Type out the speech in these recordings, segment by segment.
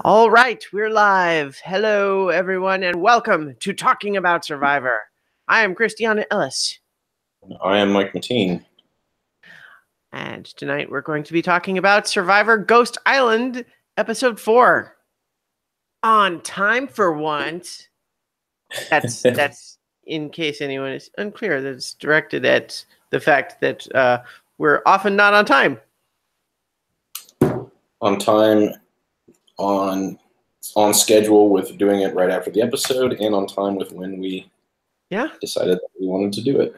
All right, we're live. Hello, everyone, and welcome to Talking About Survivor. I am Christiana Ellis. I am Mike Mateen. And tonight we're going to be talking about Survivor Ghost Island, Episode 4. On time for once. That's in case anyone is unclear, that's directed at the fact that we're often not on time. On time, on schedule with doing it right after the episode, and on time with when we decided that we wanted to do it.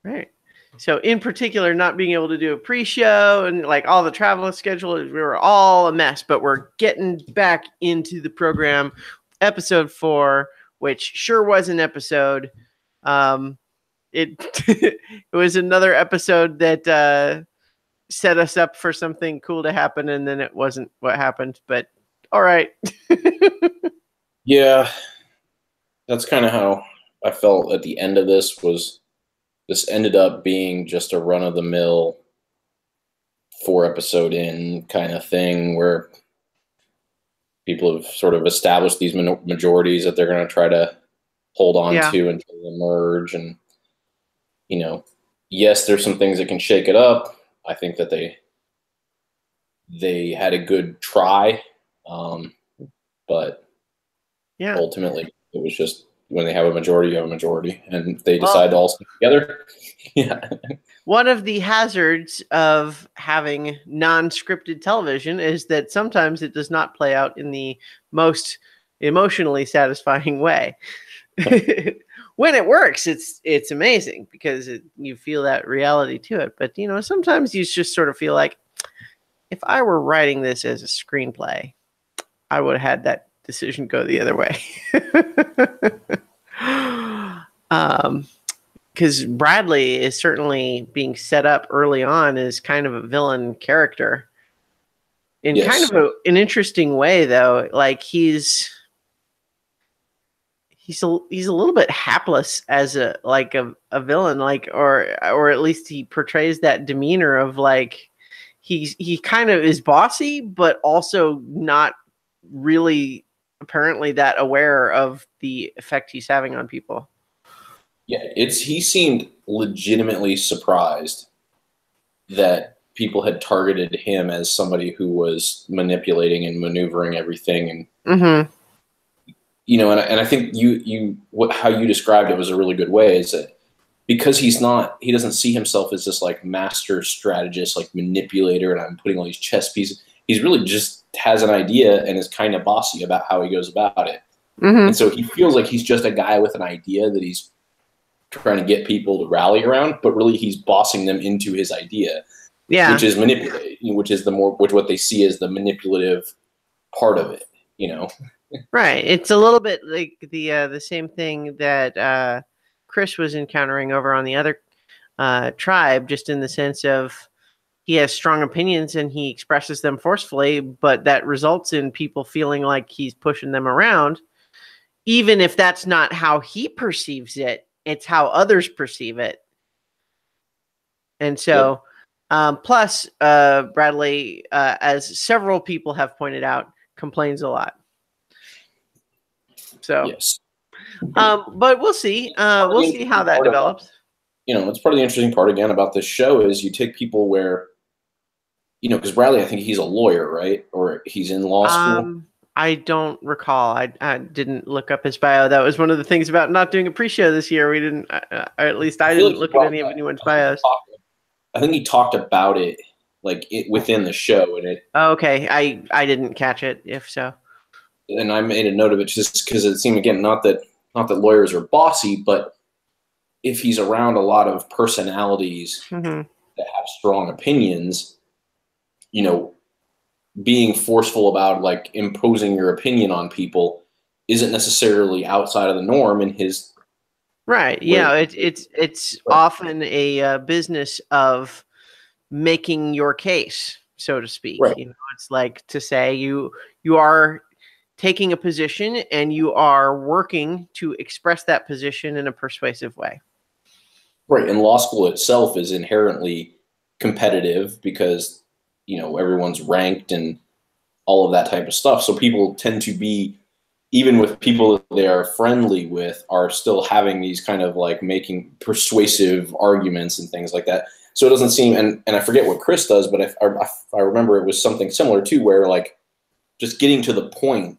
Right. So in particular, not being able to do a pre-show and like all the travel schedule, we were all a mess, but we're getting back into the program. Episode 4, which sure was an episode. It was another episode that set us up for something cool to happen, and then it wasn't what happened, but all right. Yeah, that's kind of how I felt at the end of this. This ended up being just a run-of-the-mill 4-episode in kind of thing where people have sort of established these majorities that they're going to try to hold on to until they merge. And, you know, yes, there's some things that can shake it up. I think that they had a good try, but ultimately it was just when they have a majority, you have a majority, and they decide to all stick together. One of the hazards of having non-scripted television is that sometimes it does not play out in the most emotionally satisfying way. When it works, it's amazing because you feel that reality to it. But, you know, sometimes you just sort of feel like, if I were writing this as a screenplay, I would have had that decision go the other way. Because Bradley is certainly being set up early on as kind of a villain character in kind of an interesting way, though. Like he's a little bit hapless as a villain, like or at least he portrays that demeanor of like he kind of is bossy, but also not really apparently that aware of the effect he's having on people. Yeah, he seemed legitimately surprised that people had targeted him as somebody who was manipulating and maneuvering everything. And you know, and I think how you described it was a really good way, is that because he doesn't see himself as this like master strategist, like manipulator, and I'm putting all these chess pieces. He's really just has an idea and is kind of bossy about how he goes about it. And so he feels like he's just a guy with an idea that he's trying to get people to rally around, but really he's bossing them into his idea, which is manipulating, which is what they see as the manipulative part of it, you know? Right. It's a little bit like the same thing that Chris was encountering over on the other tribe, just in the sense of he has strong opinions and he expresses them forcefully, but that results in people feeling like he's pushing them around, even if that's not how he perceives it. It's how others perceive it. And so, plus, Bradley, as several people have pointed out, complains a lot. So, but we'll see. We'll see how that develops. You know, it's part of the interesting part, again, about this show is you take people where, you know, because Bradley, I think he's a lawyer, right? Or he's in law school. I don't recall. I didn't look up his bio. That was one of the things about not doing a pre-show this year. We didn't, at least I didn't look at any of anyone's bios. I think he talked about it within the show, and it. Oh, okay, I didn't catch it. If so, and I made a note of it just because it seemed, again, not that lawyers are bossy, but if he's around a lot of personalities that have strong opinions, you know, being forceful about like imposing your opinion on people isn't necessarily outside of the norm in his. Right. Yeah. It's often a business of making your case, so to speak. Right. You know, it's like to say you are taking a position and you are working to express that position in a persuasive way. Right. And law school itself is inherently competitive because, you know, everyone's ranked and all of that type of stuff. So people tend to be, even with people that they are friendly with, are still having these kind of like making persuasive arguments and things like that. So it doesn't seem, and I forget what Chris does, but if I remember, it was something similar too, where like just getting to the point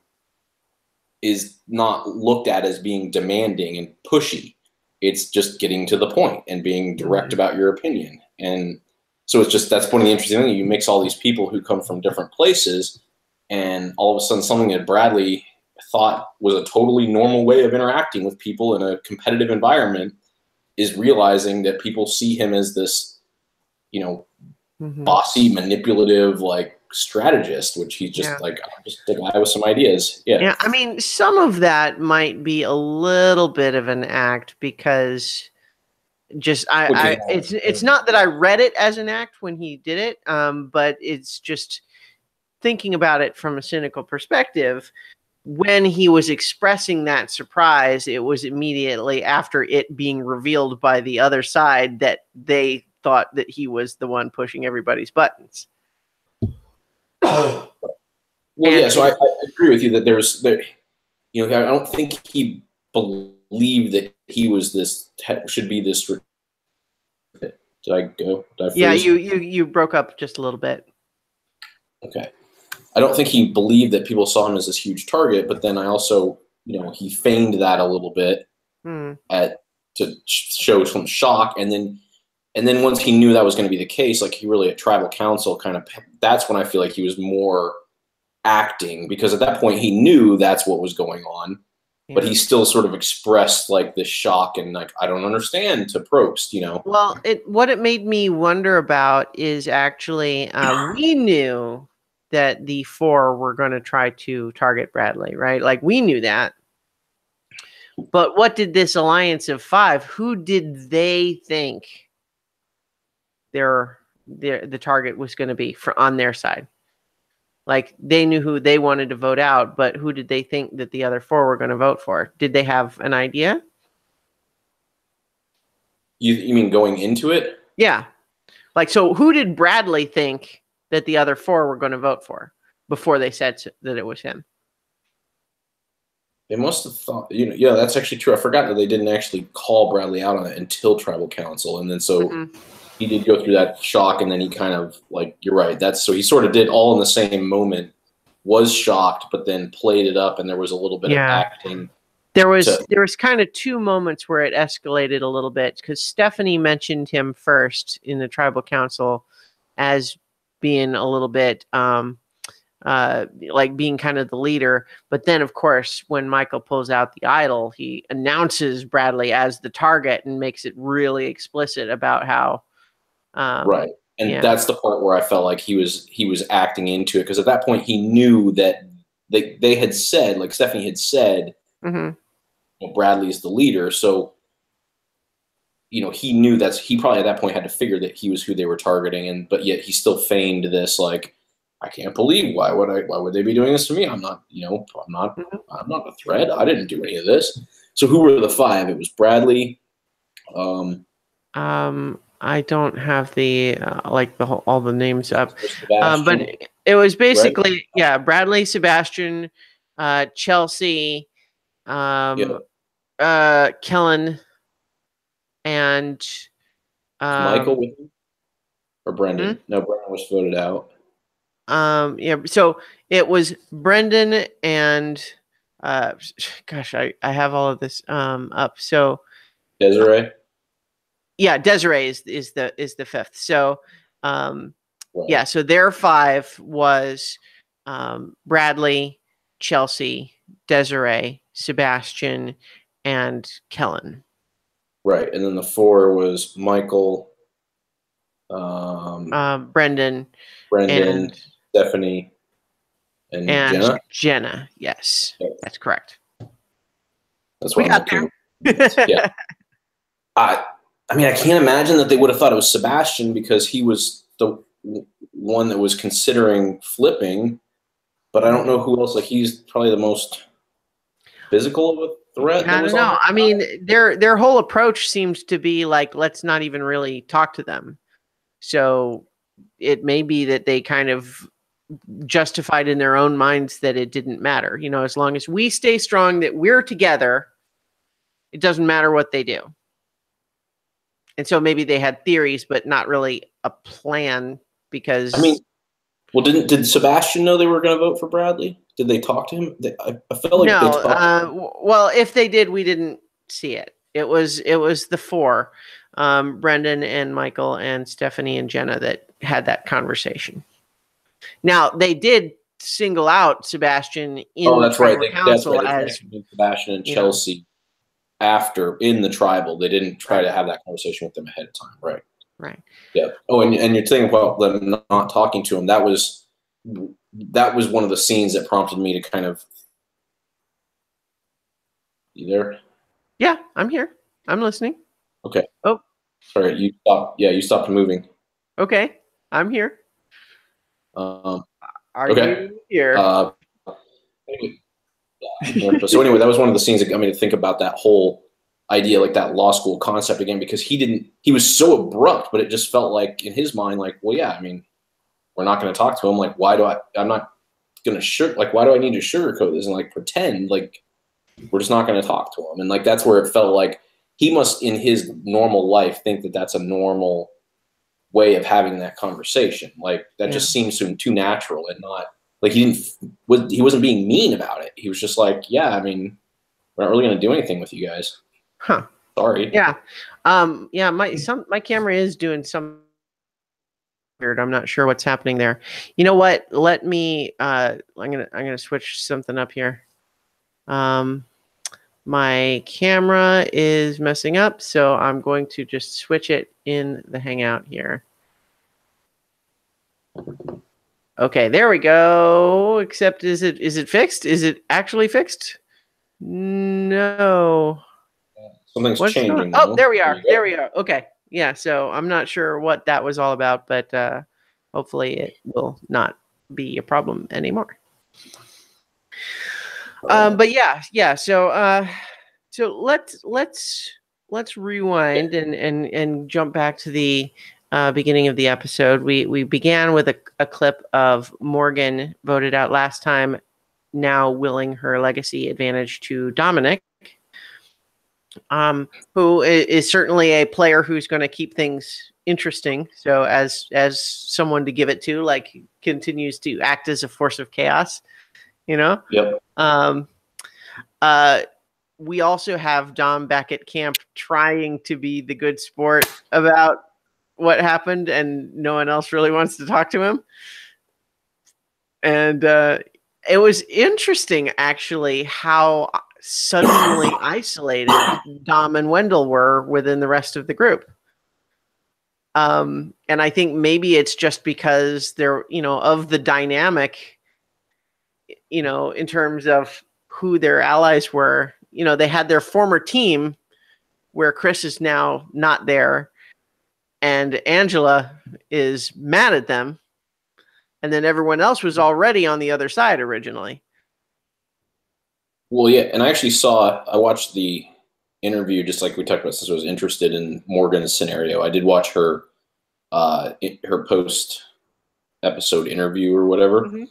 is not looked at as being demanding and pushy. It's just getting to the point and being direct about your opinion. And so it's just, that's one of the interesting things. You mix all these people who come from different places, and all of a sudden something that Bradley thought was a totally normal way of interacting with people in a competitive environment is realizing that people see him as this, you know, bossy, manipulative, like strategist, which he's just like, I'm just a guy with some ideas. Yeah. I mean, some of that might be a little bit of an act, because just it's not that I read it as an act when he did it, but it's just thinking about it from a cynical perspective. When he was expressing that surprise, it was immediately after it being revealed by the other side that they thought that he was the one pushing everybody's buttons. Well, yeah, so I agree with you that I don't think he believed that he was this, should be this. Did I go? Did I freeze? Yeah, you broke up just a little bit. Okay. I don't think he believed that people saw him as this huge target, but then I also, he feigned that a little bit to show some shock, and then once he knew that was going to be the case, like he really at tribal council that's when I feel like he was more acting, because at that point he knew that's what was going on, but he still sort of expressed like this shock and like, I don't understand, to Probst, Well, what it made me wonder about is actually we knew that the 4 were going to try to target Bradley, right? Like we knew that. But what did this alliance of 5, who did they think the target was going to be on their side? Like they knew who they wanted to vote out, but who did they think that the other 4 were going to vote for? Did they have an idea? You mean going into it? Yeah. Like, so who did Bradley think that the other 4 were going to vote for before they said that it was him? They must have thought, yeah, that's actually true. I forgot that they didn't actually call Bradley out on it until tribal council. And then so he did go through that shock, and then he kind of, like, you're right. So he sort of did all in the same moment, was shocked, but then played it up, and there was a little bit of acting. There was kind of 2 moments where it escalated a little bit, because Stephanie mentioned him first in the tribal council as being a little bit like being kind of the leader. But then, of course, when Michael pulls out the idol, he announces Bradley as the target and makes it really explicit about how. Right. And that's the part where I felt like he was acting into it, because at that point he knew that they had said, like Stephanie had said, Bradley's the leader. So, he knew he probably at that point had to figure that he was who they were targeting, but yet he still feigned this, like, I can't believe why would they be doing this to me? I'm not, I'm not a threat. I didn't do any of this. So who were the 5? It was Bradley. I don't have the all the names up, but it was basically Bradley, Sebastian, Chelsea, Kellen, and Michael with him? Or Brendan? No, Brendan was voted out. So it was Brendan and gosh, I have all of this up. So Desiree. Desiree is the 5th. So so their 5 was Bradley, Chelsea, Desiree, Sebastian, and Kellen. Right, and then the 4 was Michael, Brendan, and Stephanie, and Jenna. Jenna, yes, that's correct. That's what I'm looking. Yeah. I mean, I can't imagine that they would have thought it was Sebastian, because he was the one that was considering flipping. But I don't know who else. Like, he's probably the most physical of a threat. I don't know. I mean, their whole approach seems to be like, let's not even really talk to them. So it may be that they kind of justified in their own minds that it didn't matter. You know, as long as we stay strong, that we're together, it doesn't matter what they do. And so maybe they had theories, but not really a plan because. I mean, well, did Sebastian know they were going to vote for Bradley? Did they talk to him? I felt like they talked. Well, if they did, we didn't see it. It was the four, Brendan and Michael and Stephanie and Jenna that had that conversation. Now they did single out Sebastian in that's right. council as Sebastian and Chelsea after in the tribal. They didn't try to have that conversation with them ahead of time, right? Right. Yeah. Oh, and you're thinking about them not talking to him. That was one of the scenes that prompted me to kind of. You there? Yeah, I'm here. I'm listening. Okay. Oh, sorry. You stopped. Yeah, you stopped moving. Okay, I'm here. Are you here? So anyway, that was one of the scenes that got me to think about that whole idea, like that law school concept again, because he was so abrupt, but it just felt like in his mind, like, well, yeah, I mean, we're not going to talk to him. Like, I'm not going to why do I need to sugarcoat this and like pretend like we're just not going to talk to him? And like, that's where it felt like he must in his normal life think that that's a normal way of having that conversation. Like that just seems too natural and not like he wasn't being mean about it. He was just like, yeah, I mean, we're not really going to do anything with you guys. Huh. Sorry. Yeah. Yeah, my camera is doing some weird. I'm not sure what's happening there. You know what? Let me I'm gonna switch something up here. My camera is messing up, so I'm going to just switch it in the Hangout here. Okay, there we go. Except is it fixed? Is it actually fixed? No. Something's changing. Oh, there we are. There we are. Okay. Yeah, so I'm not sure what that was all about, but hopefully it will not be a problem anymore. But yeah. So let's rewind and jump back to the beginning of the episode. We began with a clip of Morgan voted out last time, now willing her legacy advantage to Dominic, who is certainly a player who's going to keep things interesting. So as someone to give it to, like, continues to act as a force of chaos, you know? Yep. We also have Dom back at camp trying to be the good sport about what happened, and no one else really wants to talk to him. And it was interesting, actually, how suddenly isolated Dom and Wendell were within the rest of the group. And I think maybe it's just because they're, of the dynamic, in terms of who their allies were. They had their former team where Chris is now not there, and Angela is mad at them. And then everyone else was already on the other side originally. Well, yeah, and I watched the interview, just like we talked about, since I was interested in Morgan's scenario. I did watch her post episode interview or whatever. Mm-hmm.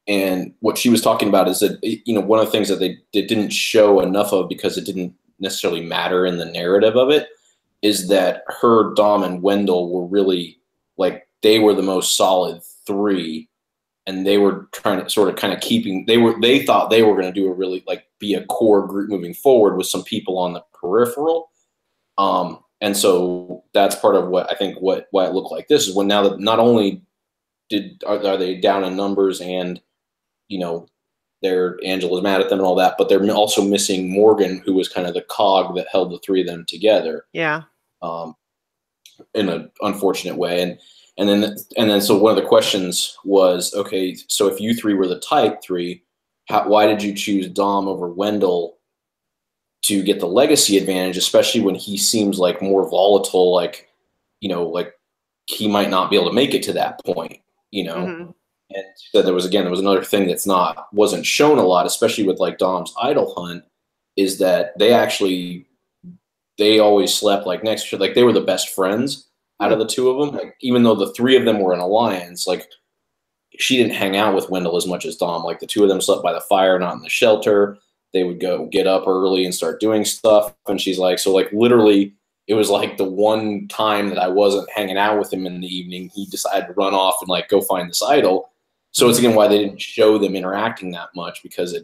And what she was talking about is that, one of the things that they didn't show enough of, because it didn't necessarily matter in the narrative of it, is that her, Dom, and Wendell were really, like, they were the most solid three, and they were trying to sort of kind of they thought they were going to do a really, like, be a core group moving forward with some people on the peripheral. And so that's part of what I think why it looked like this is when now that not only are they down in numbers and, Angela's mad at them and all that, but they're also missing Morgan, who was kind of the cog that held the three of them together. Yeah. In an unfortunate way. And then so one of the questions was, okay, so if you three were the type three, why did you choose Dom over Wendell to get the legacy advantage, especially when he seems like more volatile, like he might not be able to make it to that point, Mm-hmm. And so there was another thing that's wasn't shown a lot, especially with like Dom's idol hunt, is that they always slept like next to, like, they were the best friends out of the two of them. Like, even though the three of them were an alliance, like she didn't hang out with Wendell as much as Dom. Like the two of them slept by the fire, not in the shelter. They would go get up early and start doing stuff. And she's like, so like literally it was like the one time that I wasn't hanging out with him in the evening, he decided to run off and like go find this idol. So it's again why they didn't show them interacting that much, because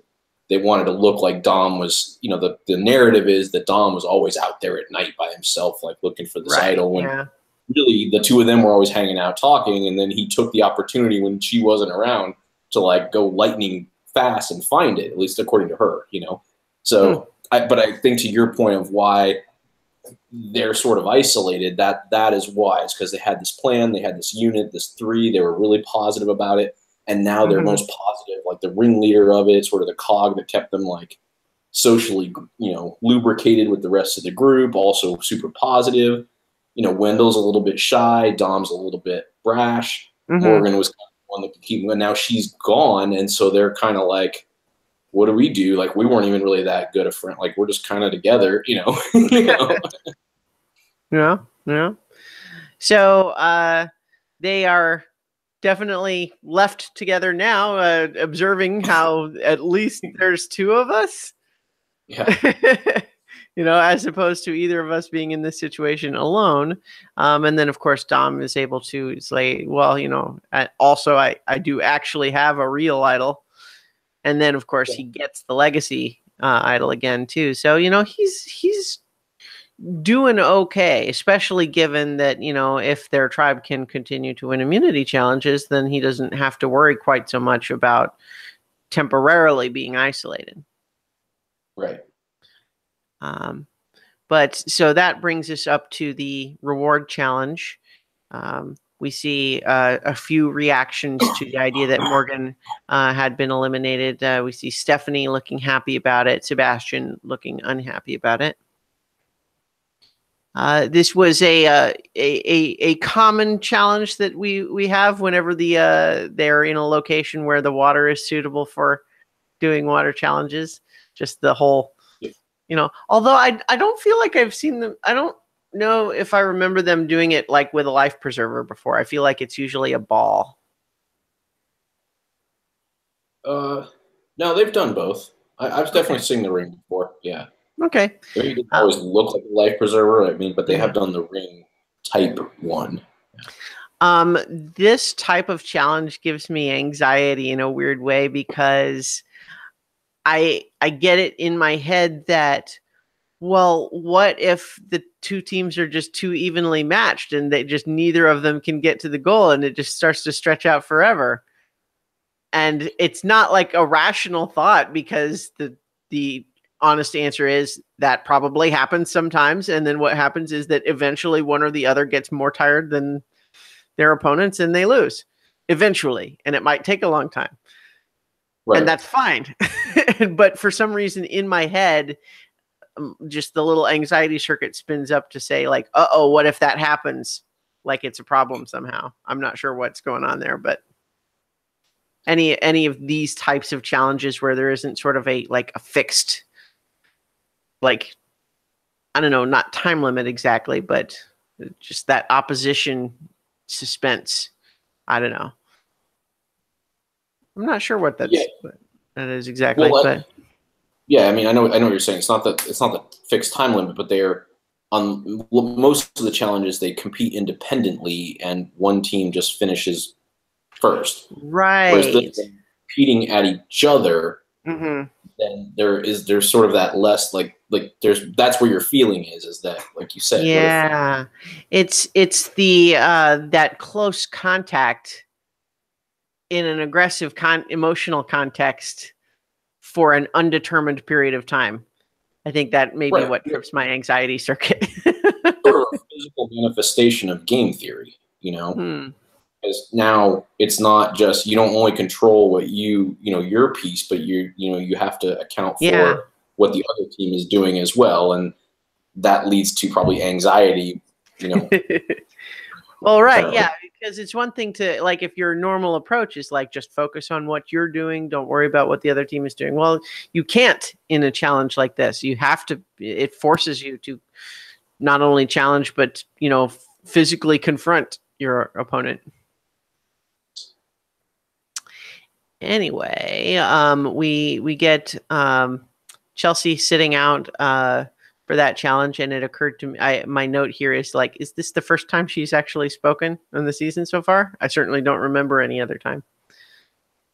they wanted to look like Dom was, the narrative is that Dom was always out there at night by himself, like looking for this idol. When really the two of them were always hanging out talking, and then he took the opportunity when she wasn't around to like go lightning fast and find it, at least according to her, So, but I think to your point of why they're sort of isolated, that is why. It's because they had this plan, they had this unit, this three, they were really positive about it, and now they're most positive, like the ringleader of it, sort of the cog that kept them like socially, lubricated with the rest of the group, also super positive. Wendell's a little bit shy, Dom's a little bit brash, Morgan was kind of the one that could keep him, and now she's gone, and so they're kind of like, what do we do? Like, we weren't even really that good a friend. Like, we're just kind of together, Yeah. So they are definitely left together now, observing how at least there's two of us. Yeah. As opposed to either of us being in this situation alone. And then, of course, Dom is able to say, well, also I do actually have a real idol. And then, of course, he gets the legacy idol again, too. So, he's doing okay, especially given that, if their tribe can continue to win immunity challenges, then he doesn't have to worry quite so much about temporarily being isolated. Right. But so that brings us up to the reward challenge. We see a few reactions to the idea that Morgan had been eliminated. We see Stephanie looking happy about it, Sebastian looking unhappy about it. This was a common challenge that we have whenever they're in a location where the water is suitable for doing water challenges. Just the whole, although I don't feel like I've seen them. I don't know if I remember them doing it like with a life preserver before. I feel like it's usually a ball. No, they've done both. I've definitely seen the ring before. Yeah. Okay. It doesn't always look like a life preserver. But they have done the ring type one. This type of challenge gives me anxiety in a weird way, because I get it in my head that, well, what if the two teams are just too evenly matched and they just neither of them can get to the goal and it just starts to stretch out forever? And it's not like a rational thought, because the honest answer is that probably happens sometimes. And then what happens is that eventually one or the other gets more tired than their opponents and they lose eventually. And it might take a long time. Right. And that's fine. But for some reason in my head, just the little anxiety circuit spins up to say like, uh-oh, what if that happens? Like it's a problem somehow. I'm not sure what's going on there, but any of these types of challenges where there isn't sort of a fixed, like, I don't know, not time limit exactly, but just that opposition suspense. I don't know. I'm not sure what that is exactly. Well, but yeah, I know what you're saying. It's not the fixed time limit, but they're on most of the challenges. They compete independently, and one team just finishes first. Right. Whereas this, competing at each other, then there's sort of that less that's where your feeling is that, like you said. Yeah, it's the that close contact in an aggressive emotional context for an undetermined period of time. I think that may be what trips my anxiety circuit. Sort of a physical manifestation of game theory, Because now it's not just, you don't only control what your piece, but you have to account for what the other team is doing as well, and that leads to probably anxiety. Well, right, yeah, because it's one thing to, like, if your normal approach is like just focus on what you're doing, don't worry about what the other team is doing. Well, you can't in a challenge like this. You have to. It forces you to not only challenge, but physically confront your opponent. Anyway, we get Chelsea sitting out for that challenge, and it occurred to me. My note here is like, is this the first time she's actually spoken in the season so far? I certainly don't remember any other time.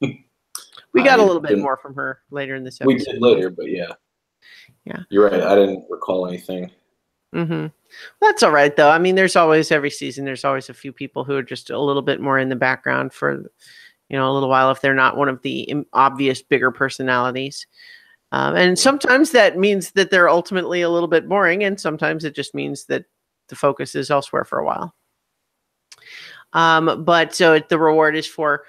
We got a little bit more from her later in this episode. We did later, but yeah, you're right. I didn't recall anything. Mm-hmm. That's all right, though. I mean, there's always every season. There's always a few people who are just a little bit more in the background for, a little while if they're not one of the obvious bigger personalities. And sometimes that means that they're ultimately a little bit boring, and sometimes it just means that the focus is elsewhere for a while. But so the reward is for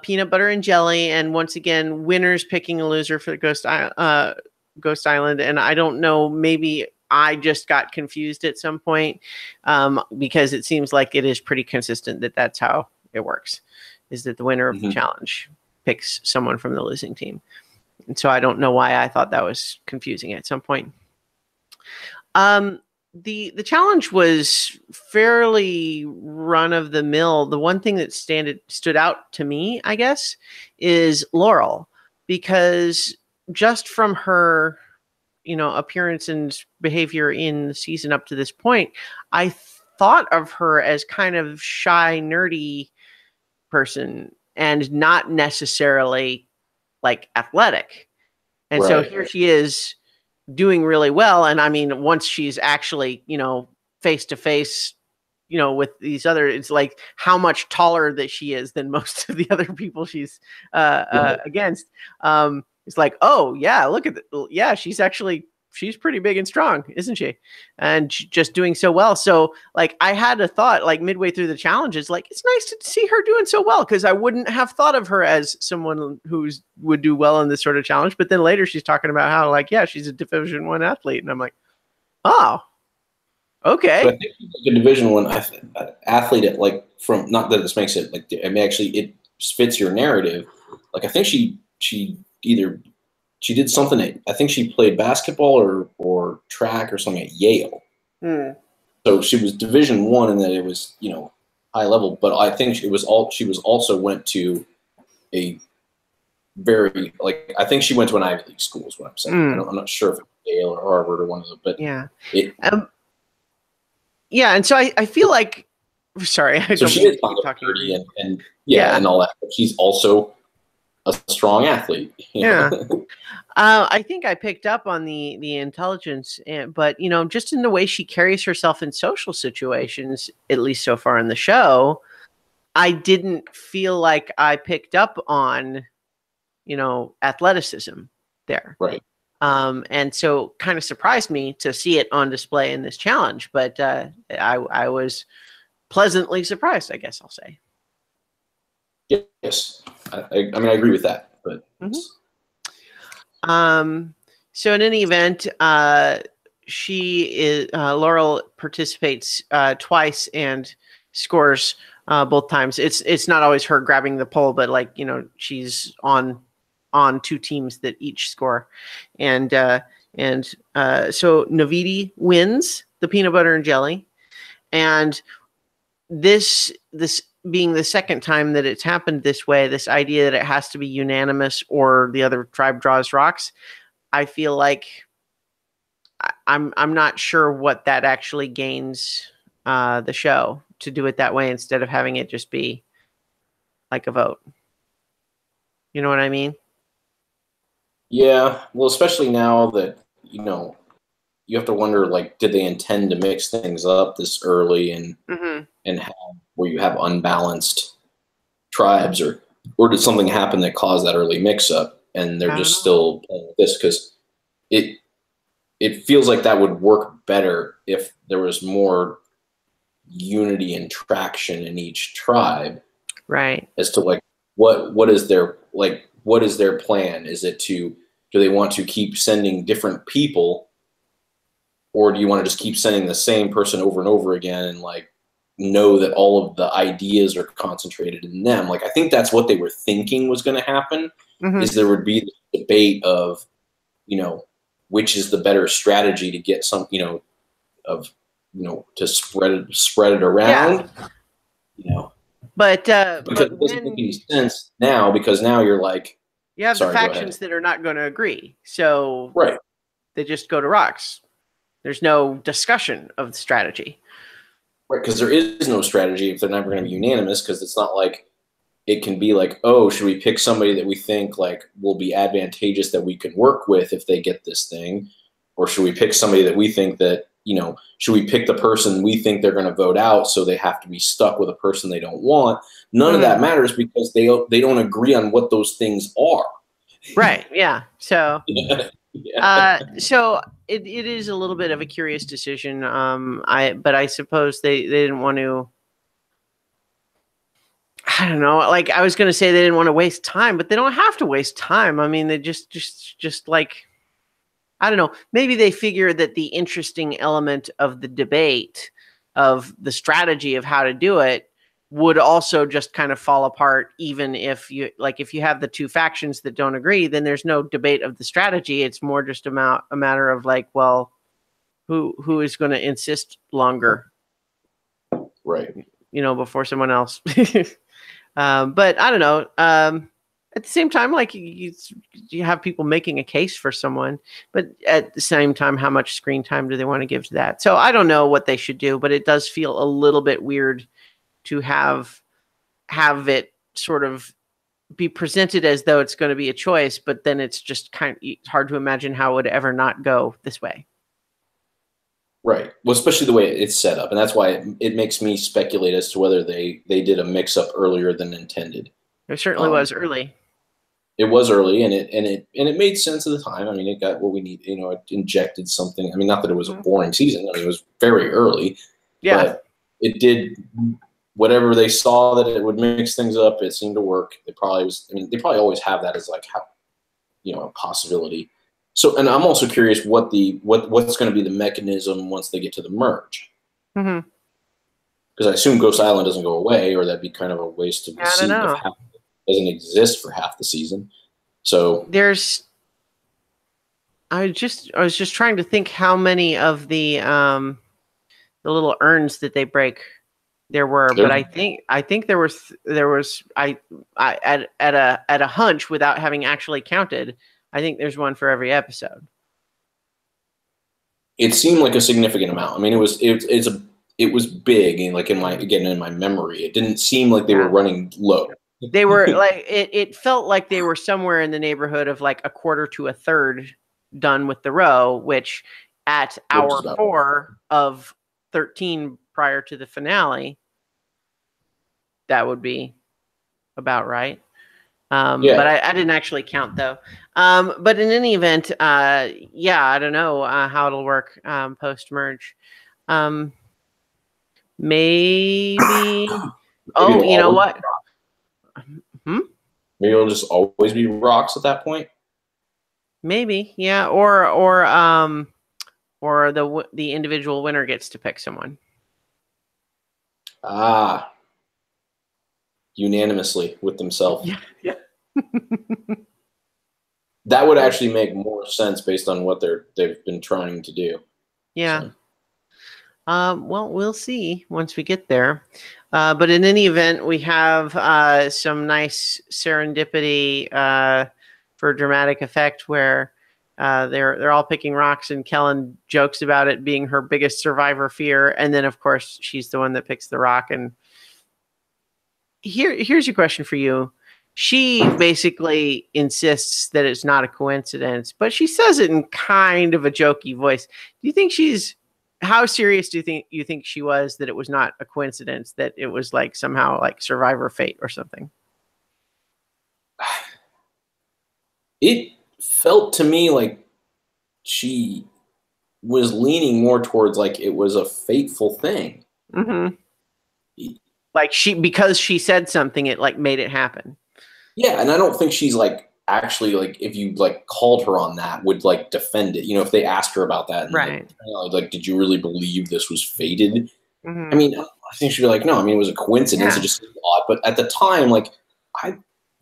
peanut butter and jelly, and once again, winners picking a loser for Ghost Island. And I don't know, maybe I just got confused at some point because it seems like it is pretty consistent that that's how it works, is that the winner of the challenge picks someone from the losing team. And so I don't know why I thought that was confusing at some point. The challenge was fairly run of the mill. The one thing that stood out to me, I guess, is Laurel, because just from her, appearance and behavior in the season up to this point, I thought of her as kind of shy, nerdy person and not necessarily like athletic. And so here she is doing really well. And I mean, once she's actually, face to face, with these other, it's like how much taller that she is than most of the other people she's against. It's like, oh yeah, look at she's pretty big and strong, isn't she? And just doing so well. So like I had a thought like midway through the challenges, like it's nice to see her doing so well, because I wouldn't have thought of her as someone who would do well in this sort of challenge. But then later she's talking about how like, yeah, she's a Division I athlete. And I'm like, oh, okay. But I think she's a Division I athlete at like from, not that this makes it like, I mean, actually it fits your narrative. Like I think she did something. I think she played basketball or track or something at Yale. So she was Division I, and then it was high level. But I think she was also went to a very I think she went to an Ivy League school is what I'm saying. I'm not sure if it was Yale or Harvard or one of them, but yeah, yeah. And so I feel like, sorry, so she is talking and and all that. But she's also a strong athlete. Yeah. I think I picked up on the intelligence, but just in the way she carries herself in social situations, at least so far in the show, I didn't feel like I picked up on, athleticism there. Right. And so kind of surprised me to see it on display in this challenge, but I was pleasantly surprised, I guess I'll say. Yes. I mean, I agree with that, but. So in any event, Laurel participates twice and scores both times. It's not always her grabbing the pole, but she's on two teams that each score, and so Navidi wins the peanut butter and jelly, and this being the second time that it's happened this way, this idea that it has to be unanimous or the other tribe draws rocks, I feel like I'm not sure what that actually gains the show to do it that way instead of having it just be like a vote. You know what I mean? Yeah, well, especially now that you have to wonder, like, did they intend to mix things up this early and have, where you have unbalanced tribes, or did something happen that caused that early mix-up and they're just still playing with this? Because it feels like that would work better if there was more unity and traction in each tribe, right? As to like what is their plan? Is it do they want to keep sending different people, or do you want to just keep sending the same person over and over again and know that all of the ideas are concentrated in them? I think that's what they were thinking was going to happen, is there would be the debate of, which is the better strategy to get some, to spread it around, But because it doesn't make any sense now, because now you're like, you have sorry, the factions that are not going to agree, so right, they just go to rocks. There's no discussion of the strategy. right, because there is no strategy if they're never going to be unanimous, because it's not like it can be like, oh, should we pick somebody that we think like will be advantageous that we can work with if they get this thing, or should we pick somebody that we think that, you know, should we pick the person we think they're going to vote out so they have to be stuck with a person they don't want? None of that matters because they don't agree on what those things are. Right. Yeah. So, yeah. So it is a little bit of a curious decision. But I suppose they didn't want to. I don't know. Like I was going to say, they didn't want to waste time, but they don't have to waste time. I mean, they just like, I don't know. Maybe they figure that the interesting element of the debate, of the strategy of how to do it, would also just kind of fall apart. Even if you have the two factions that don't agree, then there's no debate of the strategy. It's more just a matter of like, well, who is going to insist longer, right? You know, before someone else. But I don't know. At the same time, like you have people making a case for someone, but at the same time, how much screen time do they want to give to that? So I don't know what they should do, but it does feel a little bit weird to have it sort of be presented as though it's going to be a choice, but then it's just kind of hard to imagine how it would ever not go this way. Right. Well, especially the way it's set up, and that's why it makes me speculate as to whether they did a mix-up earlier than intended. It certainly was early. It was early, and it made sense at the time. I mean, it got what we need. You know, it injected something. I mean, not that it was a boring season. I mean, it was very early. Yeah. But it did whatever they saw that it would mix things up. It seemed to work. It probably was. I mean, they probably always have that as like how, you know, a possibility. So, and I'm also curious what's going to be the mechanism once they get to the merge. Mm-hmm. Because I assume Ghost Island doesn't go away, or that'd be kind of a waste of the season if it doesn't exist for half the season. So I was just trying to think how many of the little urns that they break there were, but I think there was I at a hunch without having actually counted, I think there's one for every episode. It seemed like a significant amount. I mean, it was big, and like in my memory, it didn't seem like they were running low. They were like it felt like they were somewhere in the neighborhood of like a quarter to a third done with the row, which at hour 4 of 13 prior to the finale, that would be about right. But I didn't actually count though. But in any event, yeah, I don't know how it'll work post merge. Maybe. Oh, you know what? Maybe it'll just always be rocks at that point. Maybe, yeah, or the individual winner gets to pick someone. Unanimously with themselves. Yeah. That would actually make more sense based on what they've been trying to do. Yeah. So. Well, we'll see once we get there. But in any event, we have some nice serendipity for dramatic effect where they're all picking rocks, and Kellen jokes about it being her biggest survivor fear, and then of course she's the one that picks the rock. And here's your question for you. She basically insists that it's not a coincidence, but she says it in kind of a jokey voice. Do you think how serious do you think she was that it was not a coincidence, that it was like somehow like survivor fate or something? It felt to me like she was leaning more towards like it was a fateful thing. Mm-hmm. Like because she said something, it like made it happen. Yeah, and I don't think she's like actually like if you like called her on that would like defend it. You know, if they asked her about that, and right? Like, did you really believe this was fated? Mm-hmm. I mean, I think she'd be like, no. I mean, it was a coincidence. Yeah. It just seemed odd, but at the time, like,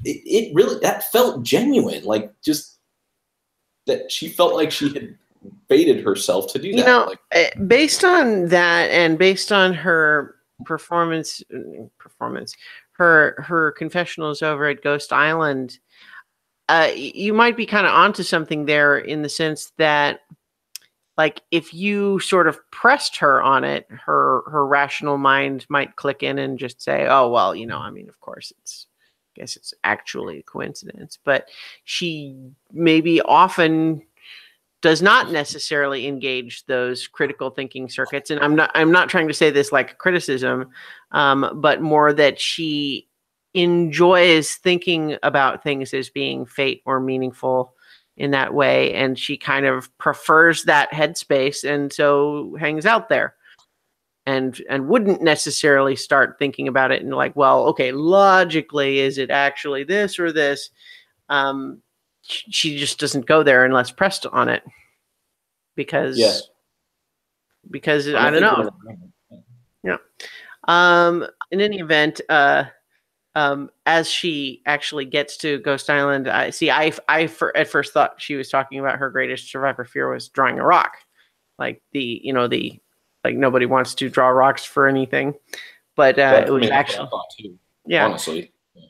it really that felt genuine. Like, just that she felt like she had fated herself to do that. You know, based on that, and based on her performance, her confessionals over at Ghost Island, you might be kind of onto something there in the sense that, like, if you sort of pressed her on it, her rational mind might click in and just say, "Oh, well, I mean, of course, I guess it's actually a coincidence." But she maybe often does not necessarily engage those critical thinking circuits. And I'm not trying to say this like a criticism, but more that she enjoys thinking about things as being fate or meaningful in that way, and she kind of prefers that headspace, and so hangs out there, and wouldn't necessarily start thinking about it and like, well, okay, logically, is it actually this or this? She just doesn't go there unless pressed on it, because I don't know. Yeah. In any event, as she actually gets to Ghost Island, I at first thought she was talking about her greatest survivor fear was drawing a rock, like like nobody wants to draw rocks for anything, but it was actually, yeah, honestly. Yeah.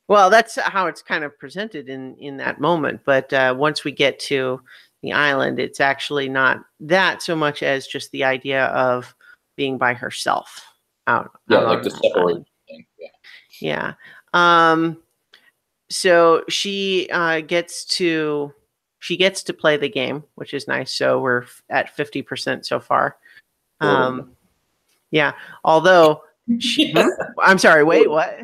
Well, that's how it's kind of presented in that moment. But once we get to the island, it's actually not that so much as just the idea of being by herself out. Yeah, out like the separate thing. Yeah. Yeah. So she gets to play the game, which is nice. So we're at 50% so far. Yeah. Although, I'm sorry. Wait, what?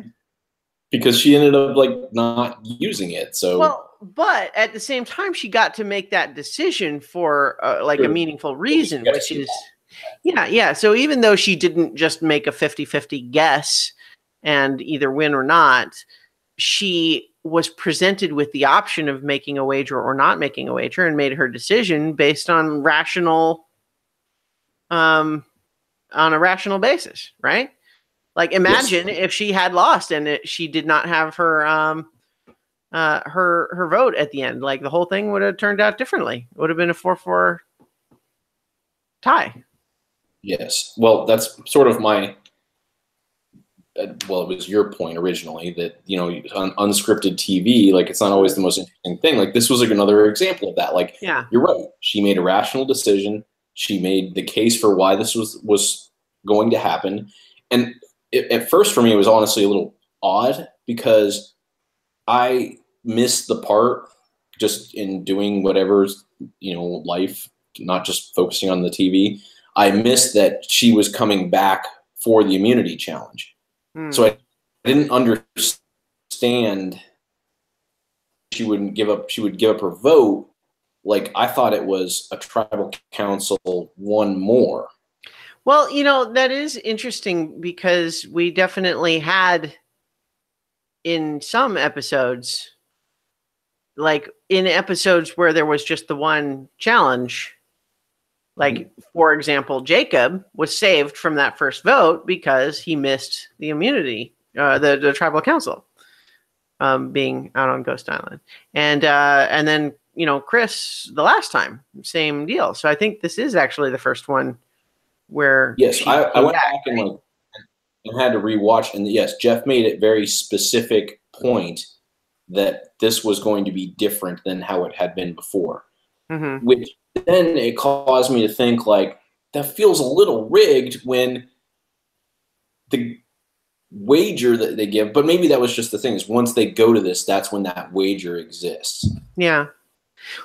Because she ended up like not using it. So well, but at the same time, she got to make that decision for like a meaningful reason, which is yeah. So even though she didn't just make a 50-50 guess and either win or not, she was presented with the option of making a wager or not making a wager, and made her decision based on on a rational basis, right? Like, imagine if she had lost and she did not have her her vote at the end. Like, the whole thing would have turned out differently. It would have been a 4-4 tie. Yes. Well, that's sort of my. Well, it was your point originally that on unscripted TV, like, it's not always the most interesting thing. Like, this was like another example of that. Like, yeah, you're right. She made a rational decision. She made the case for why this was going to happen, and at first for me, it was honestly a little odd because I missed the part just in doing whatever's, life, not just focusing on the TV. I missed that she was coming back for the immunity challenge. So I didn't understand she would give up her vote. Like, I thought it was a tribal council one more. Well, that is interesting because we definitely had in some episodes, like in episodes where there was just the one challenge, like, for example, Jacob was saved from that first vote because he missed the immunity, the tribal council being out on Ghost Island. And then, Chris, the last time, same deal. So I think this is actually the first one where I went back and had to rewatch, and yes, Jeff made it very specific point that this was going to be different than how it had been before, which then it caused me to think, like, that feels a little rigged when the wager that they give, but maybe that was just the thing, is once they go to this, that's when that wager exists. Yeah.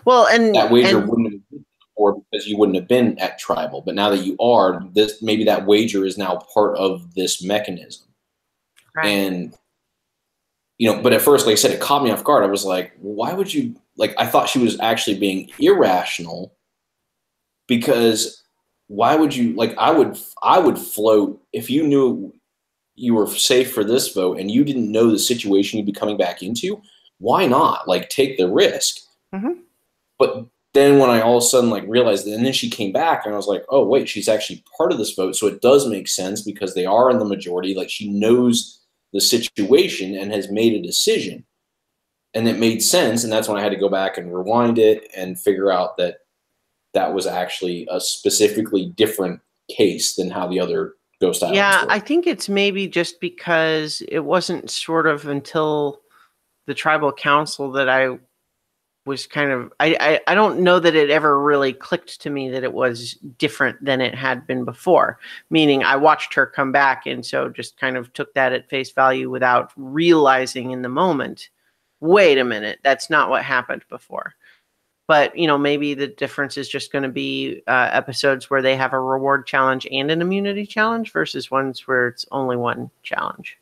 Well, and that wager wouldn't have been before because you wouldn't have been at tribal, but now that you are, maybe that wager is now part of this mechanism. Right. And but at first, like I said, it caught me off guard. I was like, why would you, like, I thought she was actually being irrational, because why would you, like, I would float if you knew you were safe for this vote and you didn't know the situation you'd be coming back into. Why not, like, take the risk? But then when I all of a sudden, like, realized that, and then she came back and I was like, oh wait, she's actually part of this vote, so it does make sense because they are in the majority. Like, she knows the situation and has made a decision, and it made sense. And that's when I had to go back and rewind it and figure out that that was actually a specifically different case than how the other Ghost Island Yeah, story. I think it's maybe just because it wasn't sort of until the tribal council that I was kind of I don't know that it ever really clicked to me that it was different than it had been before. Meaning I watched her come back and so just kind of took that at face value without realizing in the moment, wait a minute, that's not what happened before. But maybe the difference is just going to be episodes where they have a reward challenge and an immunity challenge versus ones where it's only one challenge.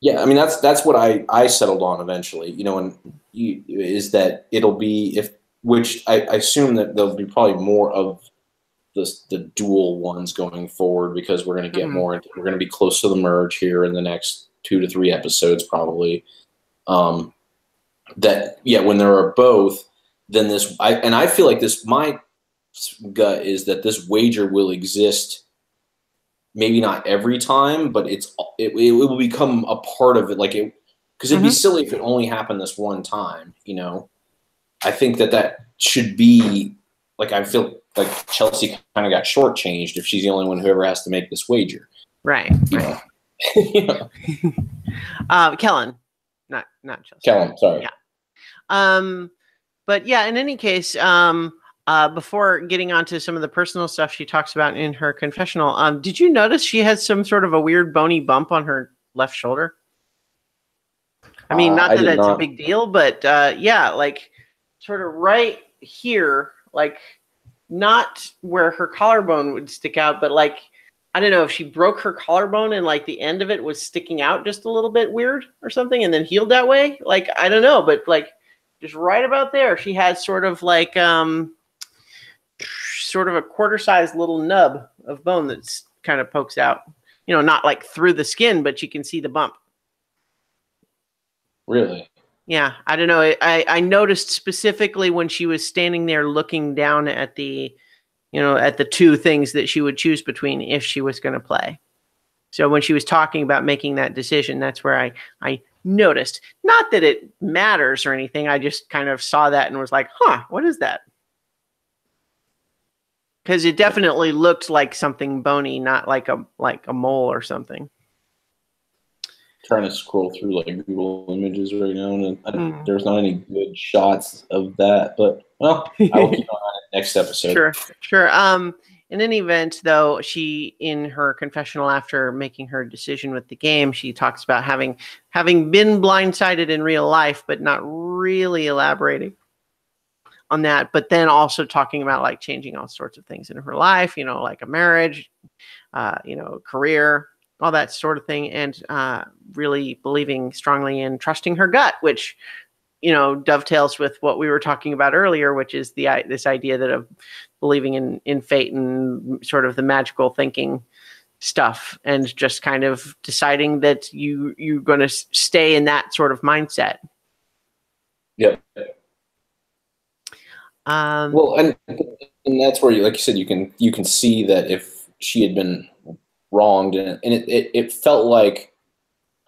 Yeah, I mean that's what I settled on eventually. Is that it'll be which I assume that there'll be probably more of the dual ones going forward because we're going to get more. We're going to be close to the merge here in the next 2 to 3 episodes probably. When there are both, then I feel like this. My gut is that this wager will exist. Maybe not every time, but it will become a part of it. Because it'd be silly if it only happened this one time. I think that should be I feel like Chelsea kind of got shortchanged if she's the only one who ever has to make this wager. Right. Kellen, not Chelsea. Kellen, sorry. Yeah. But yeah, in any case, before getting onto some of the personal stuff she talks about in her confessional, did you notice she has some sort of a weird bony bump on her left shoulder? I mean, not that that's a big deal, but sort of right here, not where her collarbone would stick out, but I don't know if she broke her collarbone and the end of it was sticking out just a little bit weird or something and then healed that way. I don't know, but just right about there, she has sort of sort of a quarter-sized little nub of bone that's kind of pokes out. Not through the skin, but you can see the bump. Really? Yeah, I don't know. I noticed specifically when she was standing there looking down at the, at the two things that she would choose between if she was going to play. So when she was talking about making that decision, that's where I noticed. Not that it matters or anything. I just kind of saw that and was like, huh, what is that? Because it definitely looked like something bony, not like a mole or something. Trying to scroll through Google Images right now, and there's not any good shots of that. But I will keep on it next episode. Sure. In any event, though, she in her confessional after making her decision with the game, she talks about having been blindsided in real life, but not really elaborating on that. But then also talking about changing all sorts of things in her life, like a marriage, career, all that sort of thing, and really believing strongly in trusting her gut, which dovetails with what we were talking about earlier, which is this idea that of believing in fate and sort of the magical thinking stuff, and just kind of deciding that you're going to stay in that sort of mindset. Yep. Well, and that's where like you said, you can see that if she had been wronged, and it felt like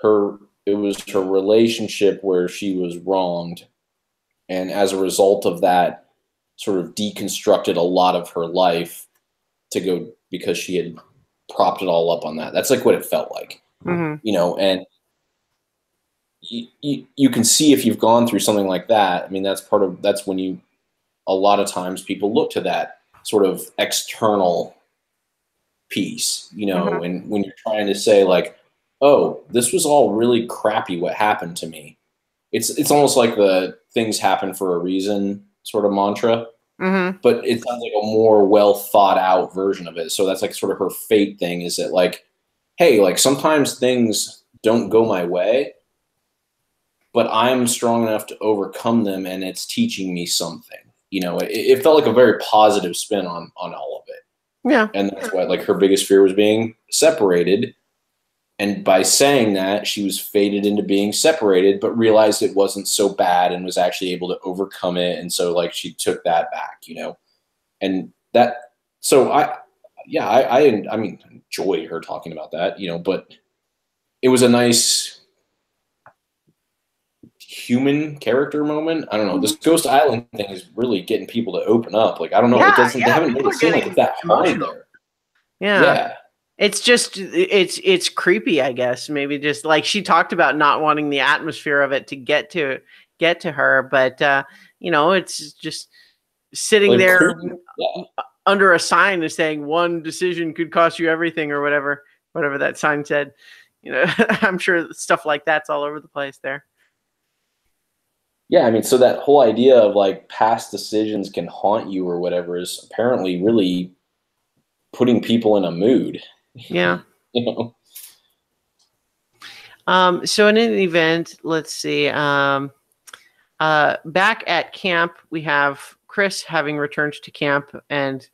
it was her relationship where she was wronged, and as a result of that, sort of deconstructed a lot of her life to go because she had propped it all up on that. That's what it felt like, and you can see if you've gone through something like that. I mean, that's when a lot of times people look to that sort of external piece, and when you're trying to say oh, this was all really crappy what happened to me. It's almost like the things happen for a reason sort of mantra, but it sounds like a more well thought out version of it. So that's sort of her fate thing, is that hey, sometimes things don't go my way, but I'm strong enough to overcome them, and it's teaching me something. It felt like a very positive spin on all of it. Yeah. And that's why her biggest fear was being separated. And by saying that, she was fated into being separated, but realized it wasn't so bad and was actually able to overcome it. And so she took that back, and that, so I enjoy her talking about that, but it was a nice human character moment. I don't know. This Ghost Island thing is really getting people to open up. I don't know. They haven't made it seem like it's that hard there. Yeah. It's just it's creepy, I guess. Maybe just like she talked about not wanting the atmosphere of it to get to her, but it's just sitting there under a sign is saying one decision could cost you everything or whatever that sign said. I'm sure stuff like that's all over the place there. Yeah, I mean, so that whole idea of like past decisions can haunt you or whatever is apparently really putting people in a mood. Yeah. So in any event, let's see. Back at camp, we have Chris having returned to camp and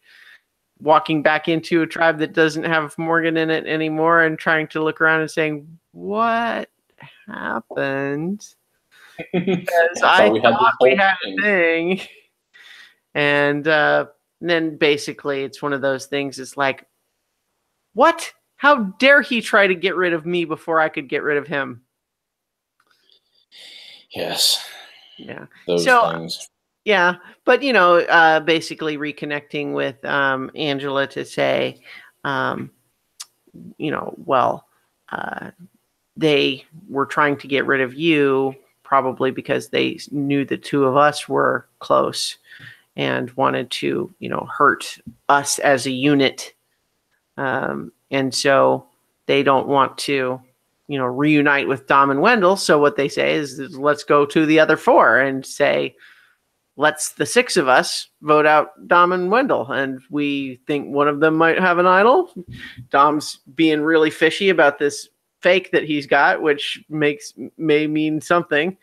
walking back into a tribe that doesn't have Morgan in it anymore and trying to look around and saying, what happened? Because I thought we had a thing. And then basically it's one of those things. It's like, what? How dare he try to get rid of me before I could get rid of him? Yes. Yeah. Those things. Yeah, but basically reconnecting with Angela to say, they were trying to get rid of you probably because they knew the two of us were close and wanted to, hurt us as a unit. And so they don't want to, reunite with Dom and Wendell. So what they say is let's go to the other four and say, let's the six of us vote out Dom and Wendell. And we think one of them might have an idol. Dom's being really fishy about this fake that he's got, which may mean something.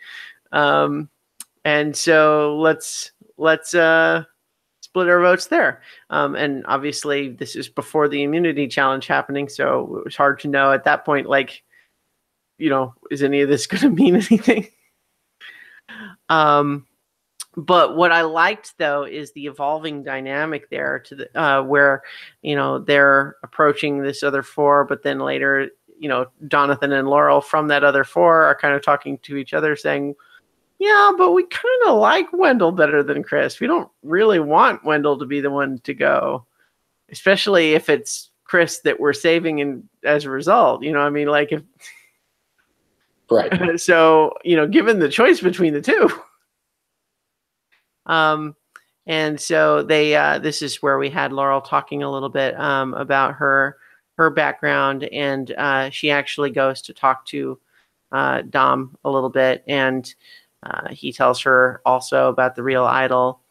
And so let's split our votes there. And obviously this is before the immunity challenge happening. So it was hard to know at that point, like, is any of this going to mean anything? But what I liked, though, is the evolving dynamic there to the where, they're approaching this other four, but then later, Jonathan and Laurel from that other four are kind of talking to each other saying, yeah, but we kind of like Wendell better than Chris. We don't really want Wendell to be the one to go, especially if it's Chris that we're saving and as a result, like if. Right. So, given the choice between the two. And so this is where we had Laurel talking a little bit about her background, and she actually goes to talk to Dom a little bit, and he tells her also about the real idol.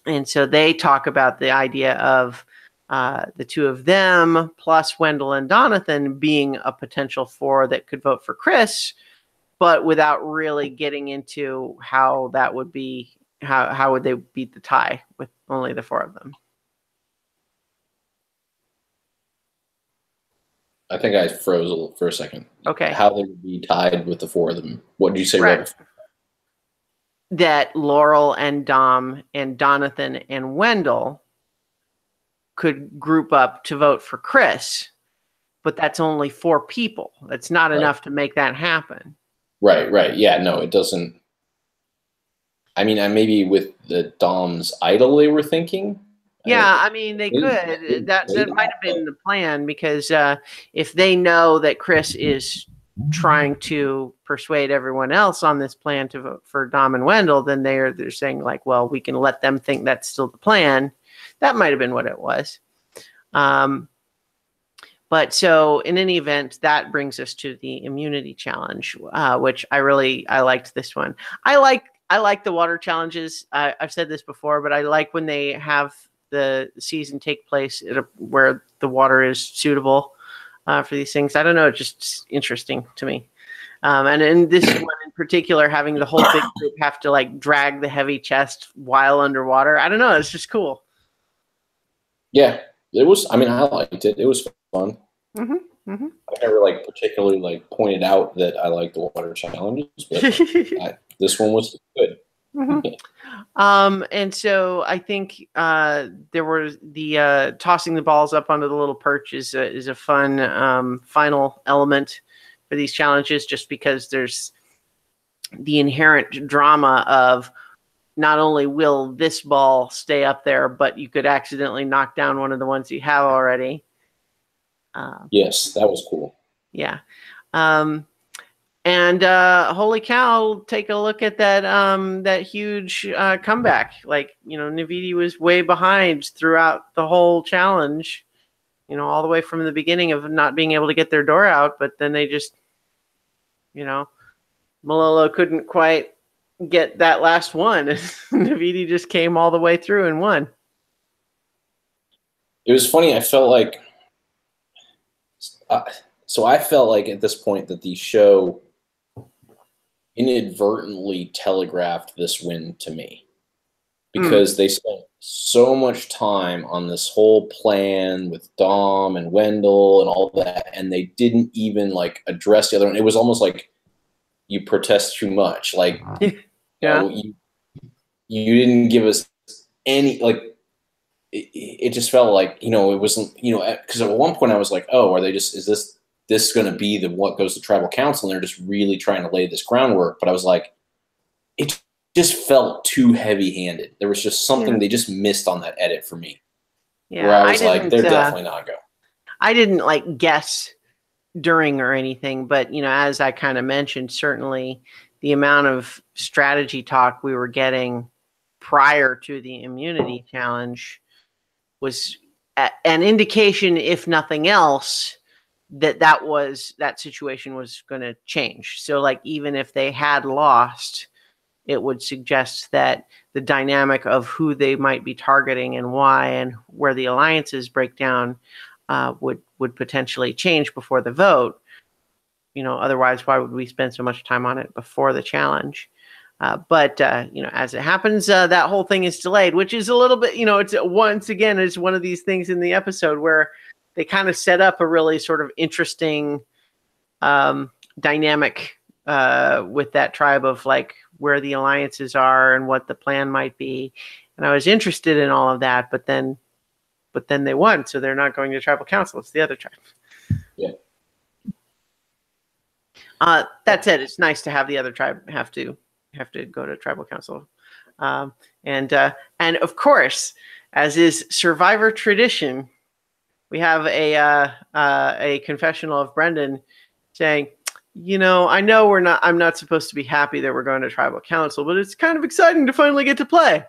And so they talk about the idea of the two of them plus Wendell and Jonathan being a potential four that could vote for Chris, but without really getting into how that would be. How would they beat the tie with only the four of them? I think I froze for a second. Okay. How they would be tied with the four of them. What did you say? Right. That Laurel and Dom and Jonathan and Wendell could group up to vote for Chris, but that's only four people. That's not enough to make that happen. Right. Yeah, no, it doesn't. I mean, maybe with the Dom's idol they were thinking. Yeah, I mean, they could. That might have been the plan, because if they know that Chris is trying to persuade everyone else on this plan to vote for Dom and Wendell, then they're saying like, well, we can let them think that's still the plan. That might have been what it was. But so in any event, that brings us to the immunity challenge, which I liked this one. I like the water challenges. I've said this before, but I like when they have the season take place where the water is suitable for these things. I don't know. It's just interesting to me. And in this one in particular, having the whole big group have to like drag the heavy chest while underwater. I don't know. It's just cool. Yeah, it was. I mean, I liked it. It was fun. Mm-hmm. Mm-hmm. I never particularly pointed out that I like the water challenges, but this one was good. Mm-hmm. And so I think there was the tossing the balls up onto the little perch is a fun final element for these challenges, just because there's the inherent drama of not only will this ball stay up there, but you could accidentally knock down one of the ones you have already. Yes, that was cool. Yeah. And holy cow, take a look at that that huge comeback. Like, Navidi was way behind throughout the whole challenge, all the way from the beginning of not being able to get their door out, but then they just, Malolo couldn't quite get that last one. Navidi just came all the way through and won. It was funny. I felt like at this point that the show inadvertently telegraphed this win to me, because they spent so much time on this whole plan with Dom and Wendell and all that, and they didn't even like address the other one. It was almost like, you protest too much. Like, yeah. You didn't give us any, like, it just felt like, it wasn't, because at one point I was like, oh, is this going to be what goes to tribal council? And they're just really trying to lay this groundwork. But I was like, it just felt too heavy-handed. There was just something they just missed on that edit for me. Yeah, where I was like, they're definitely not going. I didn't like guess during or anything, but as I kind of mentioned, certainly the amount of strategy talk we were getting prior to the immunity challenge was an indication, if nothing else, that situation was going to change. So like, even if they had lost, it would suggest that the dynamic of who they might be targeting and why, and where the alliances break down, would potentially change before the vote. Otherwise, why would we spend so much time on it before the challenge? But as it happens, that whole thing is delayed, which is a little bit, it's one of these things in the episode where they kind of set up a really sort of interesting dynamic with that tribe of like where the alliances are and what the plan might be. And I was interested in all of that, but then they won, so they're not going to tribal council. It's the other tribe. Yeah. That said, it's nice to have the other tribe have to go to tribal council. And of course, as is Survivor tradition, we have a confessional of Brendan saying, I know I'm not supposed to be happy that we're going to tribal council, but it's kind of exciting to finally get to play.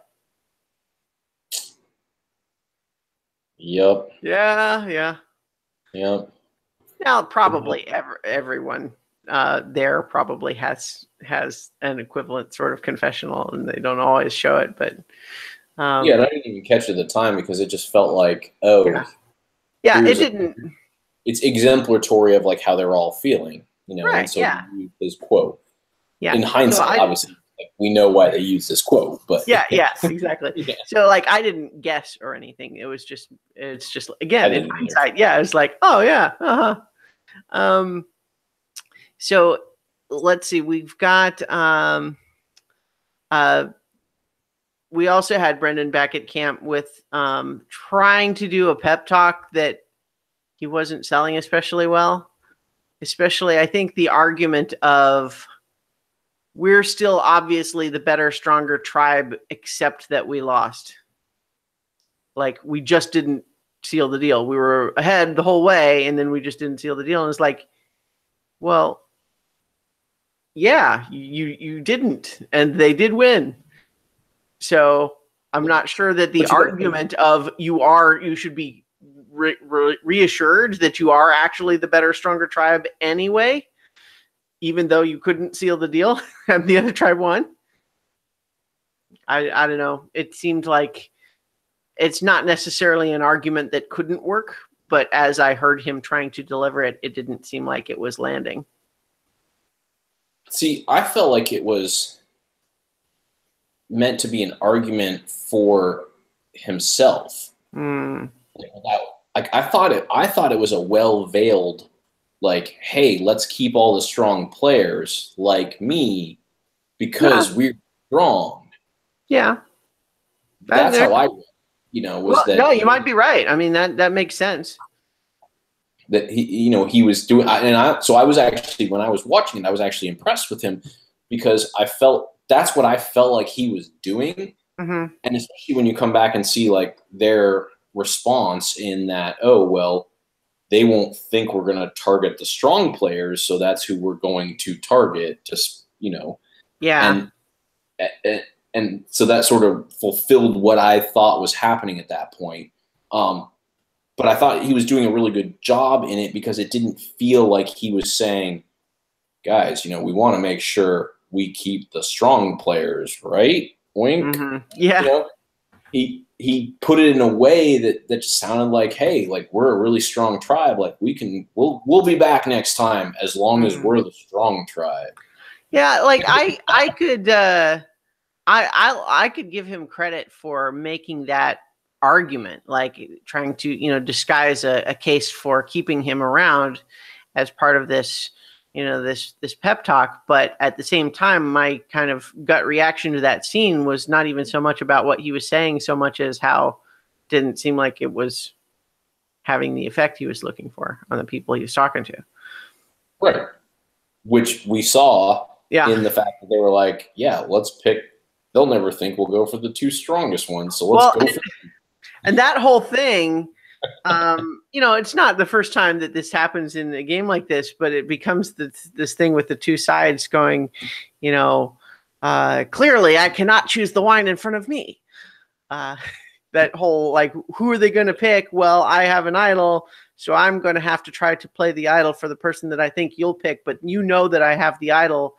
Yep. Yeah. Yep. Now, probably everyone there probably has an equivalent sort of confessional, and they don't always show it. But and I didn't even catch it at the time because it just felt like, yeah, it didn't. It's exemplary of like how they're all feeling, Right? And so his quote. Yeah. In hindsight, obviously, we know why they use this quote, but yes, exactly. Yeah. So like, I didn't guess or anything. It's just again in hindsight. Yeah, it's like, oh yeah, So let's see. We've got we also had Brendan back at camp with trying to do a pep talk that he wasn't selling especially well. Especially, I think the argument of we're still obviously the better, stronger tribe, except that we lost. Like, we just didn't seal the deal. We were ahead the whole way, and then we just didn't seal the deal. And it's like, well, yeah, you didn't, and they did win. So I'm not sure that the argument of you should be reassured that you are actually the better, stronger tribe anyway, even though you couldn't seal the deal and the other tribe won. I don't know. It seemed like it's not necessarily an argument that couldn't work, but as I heard him trying to deliver it, it didn't seem like it was landing. See, I felt like it was meant to be an argument for himself. Like, I thought it was a well-veiled, like, hey, let's keep all the strong players like me because we're strong. Yeah. That's how I, No, you might be right. I mean, that makes sense. That he was doing, so I was actually, when I was watching it, I was actually impressed with him because that's what I felt like he was doing. Mm-hmm. And especially when you come back and see like their response in that, oh, well, they won't think we're going to target the strong players, so that's who we're going to target. Just Yeah. And so that sort of fulfilled what I thought was happening at that point. But I thought he was doing a really good job in it because it didn't feel like he was saying, guys, we want to make sure we keep the strong players, right? Wink. Mm-hmm. Yeah. He put it in a way that just sounded like, hey, like we're a really strong tribe. Like we'll be back next time as long as we're the strong tribe. Yeah, like I could I could give him credit for making that argument, like trying to disguise a case for keeping him around as part of this this pep talk. But at the same time, my kind of gut reaction to that scene was not even so much about what he was saying, so much as how it didn't seem like it was having the effect he was looking for on the people he was talking to. Right. Which we saw in the fact that they were like, yeah, let's pick. They'll never think we'll go for the two strongest ones. So let's go for them. And that whole thing, it's not the first time that this happens in a game like this, but it becomes this thing with the two sides going, clearly I cannot choose the wine in front of me. That whole, like, who are they going to pick? Well, I have an idol, so I'm going to have to try to play the idol for the person that I think you'll pick, but that I have the idol.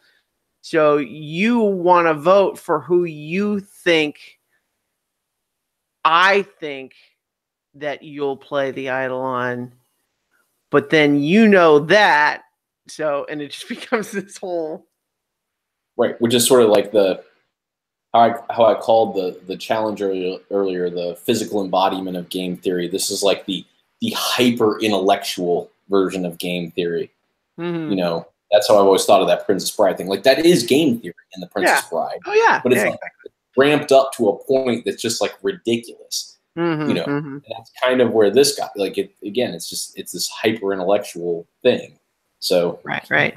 So you want to vote for who you think I think that you'll play the idol on, but then that. So, and it just becomes this whole. Right, which is sort of like how I called the challenge earlier, the physical embodiment of game theory. This is like the hyper intellectual version of game theory. Mm-hmm. That's how I've always thought of that Princess Bride thing. Like that is game theory in the Princess Bride. Oh yeah, but it's like ramped up to a point that's just like ridiculous. Mm-hmm. And that's kind of where this got. Like it's this hyper intellectual thing. So right.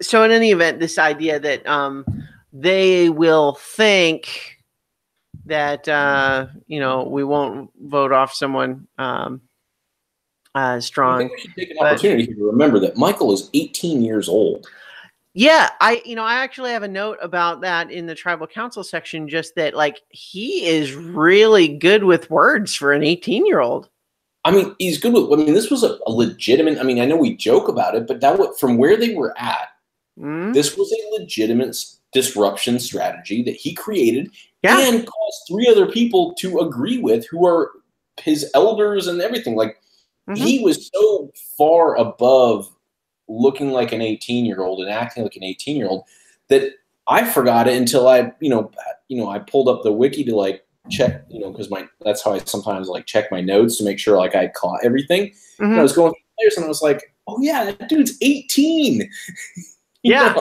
So in any event, this idea that they will think that we won't vote off someone strong. I think we should take an opportunity to remember that Michael is 18 years old. Yeah, I actually have a note about that in the tribal council section, just that like he is really good with words for an 18-year-old. I mean, he's good with. I mean, this was a legitimate. I mean, I know we joke about it, but from where they were at, this was a legitimate disruption strategy that he created and caused 3 other people to agree with, who are his elders and everything. Like he was so far above looking like an 18-year-old and acting like an 18-year-old that I forgot it until I pulled up the wiki to like check, because that's how I sometimes like check my notes to make sure like I caught everything. And I was going through players and I was like, oh yeah, that dude's 18. It's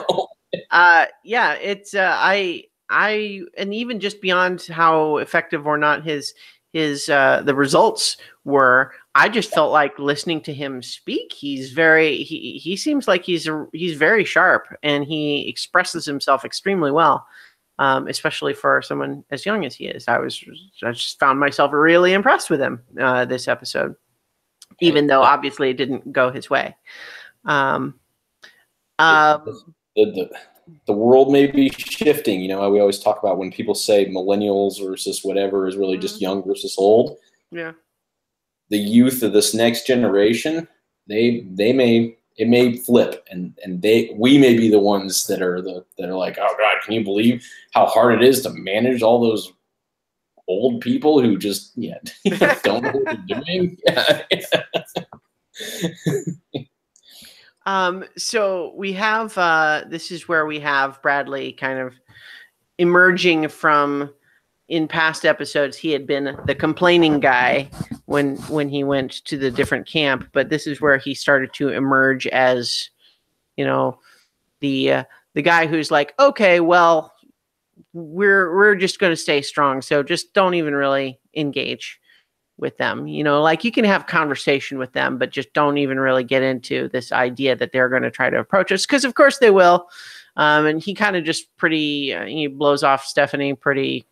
I and even just beyond how effective or not his the results were, I just felt like listening to him speak. He seems like he's very sharp and he expresses himself extremely well, especially for someone as young as he is. I just found myself really impressed with him this episode, even though obviously it didn't go his way. The world may be shifting. We always talk about when people say millennials versus whatever is really just young versus old. Yeah. The youth of this next generation, it may flip, and we may be the ones that are like, oh God, can you believe how hard it is to manage all those old people who just don't know what they're doing? So we have this is where we have Bradley kind of emerging from. In past episodes, he had been the complaining guy when he went to the different camp, but this is where he started to emerge as, the guy who's like, okay, well, we're just going to stay strong, so just don't even really engage with them. Like you can have conversation with them, but just don't even really get into this idea that they're going to try to approach us, because of course they will. And he kind of just he blows off Stephanie pretty.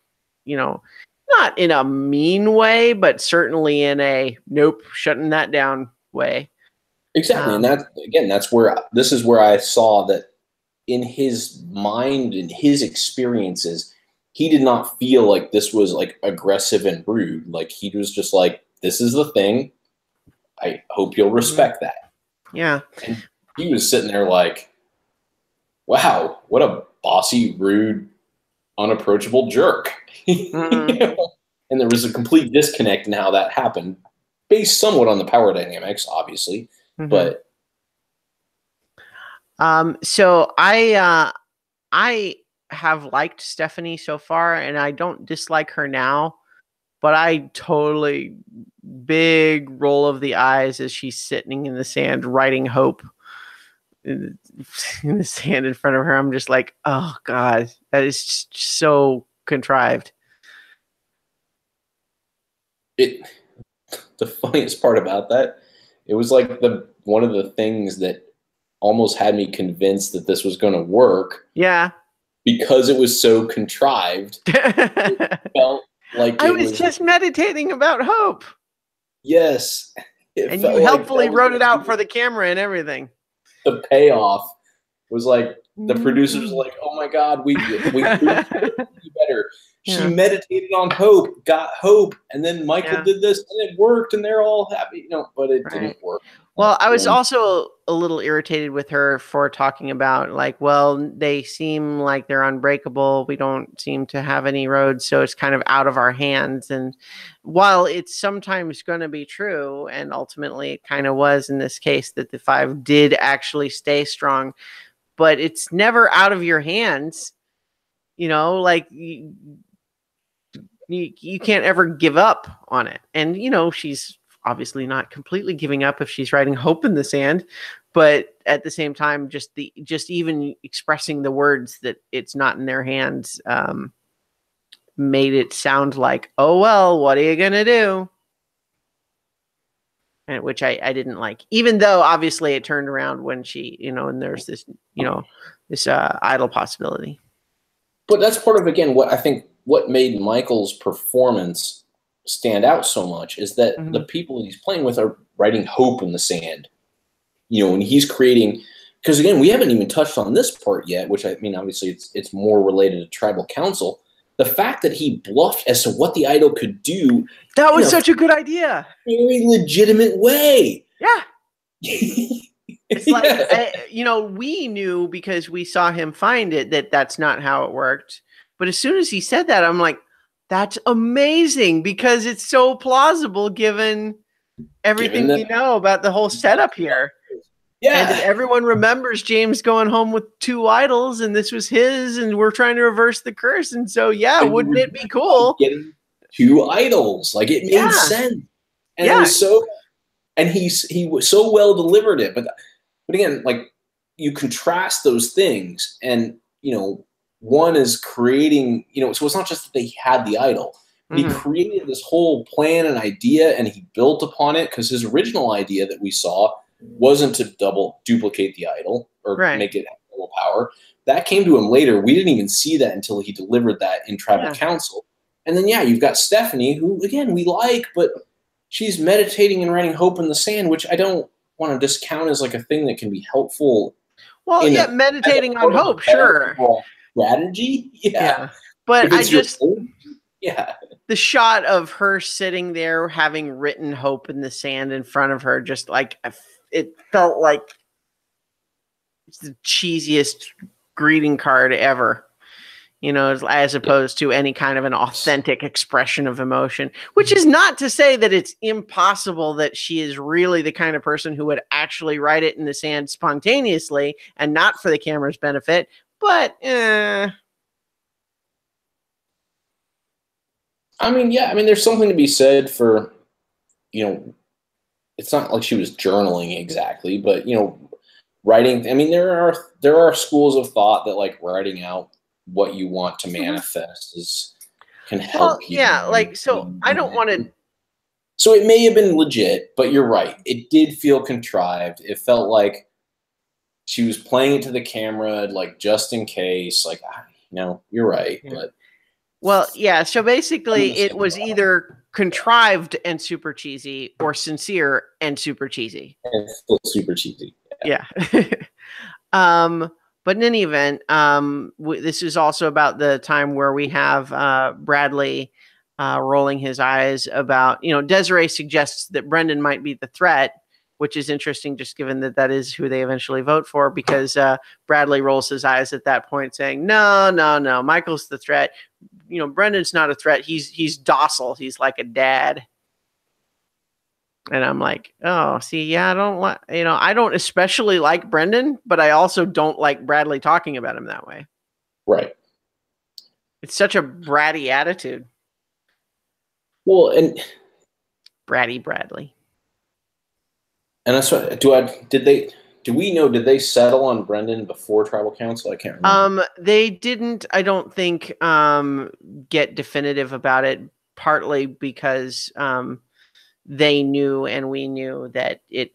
Not in a mean way, but certainly in a nope, shutting that down way. Exactly. And that's where this is where I saw that in his mind and his experiences, he did not feel like this was like aggressive and rude. Like he was just like, this is the thing. I hope you'll respect that. Yeah. And he was sitting there like, wow, what a bossy, rude, unapproachable jerk. You know? And there was a complete disconnect in how that happened, based somewhat on the power dynamics, obviously. But so I have liked Stephanie so far, and I don't dislike her now, but I totally big roll of the eyes as she's sitting in the sand writing hope in the sand in front of her. I'm just like, oh God, that is just so contrived. The funniest part about that, it was like one of the things that almost had me convinced that this was going to work. Yeah. Because it was so contrived. It felt like I was just meditating about hope. Yes. And you helpfully wrote it out for the camera and everything. The payoff was like, the producers were like, oh my God, we better. Yeah. She meditated on hope, got hope, and then Michael did this, and it worked, and they're all happy, but it didn't work. Well, I was also a little irritated with her for talking about like, well, they seem like they're unbreakable. We don't seem to have any roads, so it's kind of out of our hands. And while it's sometimes going to be true, and ultimately it kind of was in this case, that the 5 did actually stay strong, but it's never out of your hands. Like you can't ever give up on it. And, she's obviously not completely giving up if she's writing hope in the sand, but at the same time, just even expressing the words that it's not in their hands made it sound like, oh, well, what are you going to do? And which I didn't like, even though obviously it turned around when she, and there's this, this idol possibility. But that's part of, again, what made Michael's performance stand out so much is that the people he's playing with are writing hope in the sand. When he's creating, because again, we haven't even touched on this part yet, which I mean, obviously it's more related to tribal council. The fact that he bluffed as to what the idol could do. That was such a good idea. Very legitimate way. Yeah. It's like, we knew because we saw him find it that that's not how it worked. But as soon as he said that, I'm like, that's amazing because it's so plausible given everything we know about the whole setup here. Yeah. And everyone remembers James going home with 2 idols and this was his and we're trying to reverse the curse. And so, wouldn't it be cool? Getting 2 idols. Like it made sense. And it was so, and he was so well delivered it. But again, like you contrast those things and, one is creating, so it's not just that they had the idol. He created this whole plan and idea and he built upon it because his original idea that we saw wasn't to duplicate the idol or make it have double power. That came to him later. We didn't even see that until he delivered that in tribal council. And then, you've got Stephanie, who, again, we like, but she's meditating and writing hope in the sand, which I don't want to discount as like a thing that can be helpful. Well, meditating on hope, sure. Strategy, but the shot of her sitting there having written hope in the sand in front of her, just like it felt like it's the cheesiest greeting card ever, as opposed to any kind of an authentic expression of emotion, which is not to say that it's impossible that she is really the kind of person who would actually write it in the sand spontaneously and not for the camera's benefit. But, I mean, there's something to be said for, it's not like she was journaling exactly, but, writing. I mean, there are schools of thought that like writing out what you want to manifest can help you. Yeah, so I don't want to. So it may have been legit, but you're right. It did feel contrived. It felt like she was playing it to the camera, like just in case. Like, you're right. But so basically, it was either contrived and super cheesy, or sincere and super cheesy. And still super cheesy. Yeah. But in any event, this is also about the time where we have Bradley rolling his eyes about, Desiree suggests that Brendan might be the threat, which is interesting, just given that that is who they eventually vote for, because Bradley rolls his eyes at that point saying, no, Michael's the threat. Brendan's not a threat. He's docile. He's like a dad. And I'm like, oh, see, yeah, I don't especially like Brendan, but I also don't like Bradley talking about him that way. Right. It's such a bratty attitude. Well, and Bratty Bradley. And that's what did they settle on Brendan before tribal council? I can't remember. They didn't, I don't think, get definitive about it, partly because they knew and we knew that it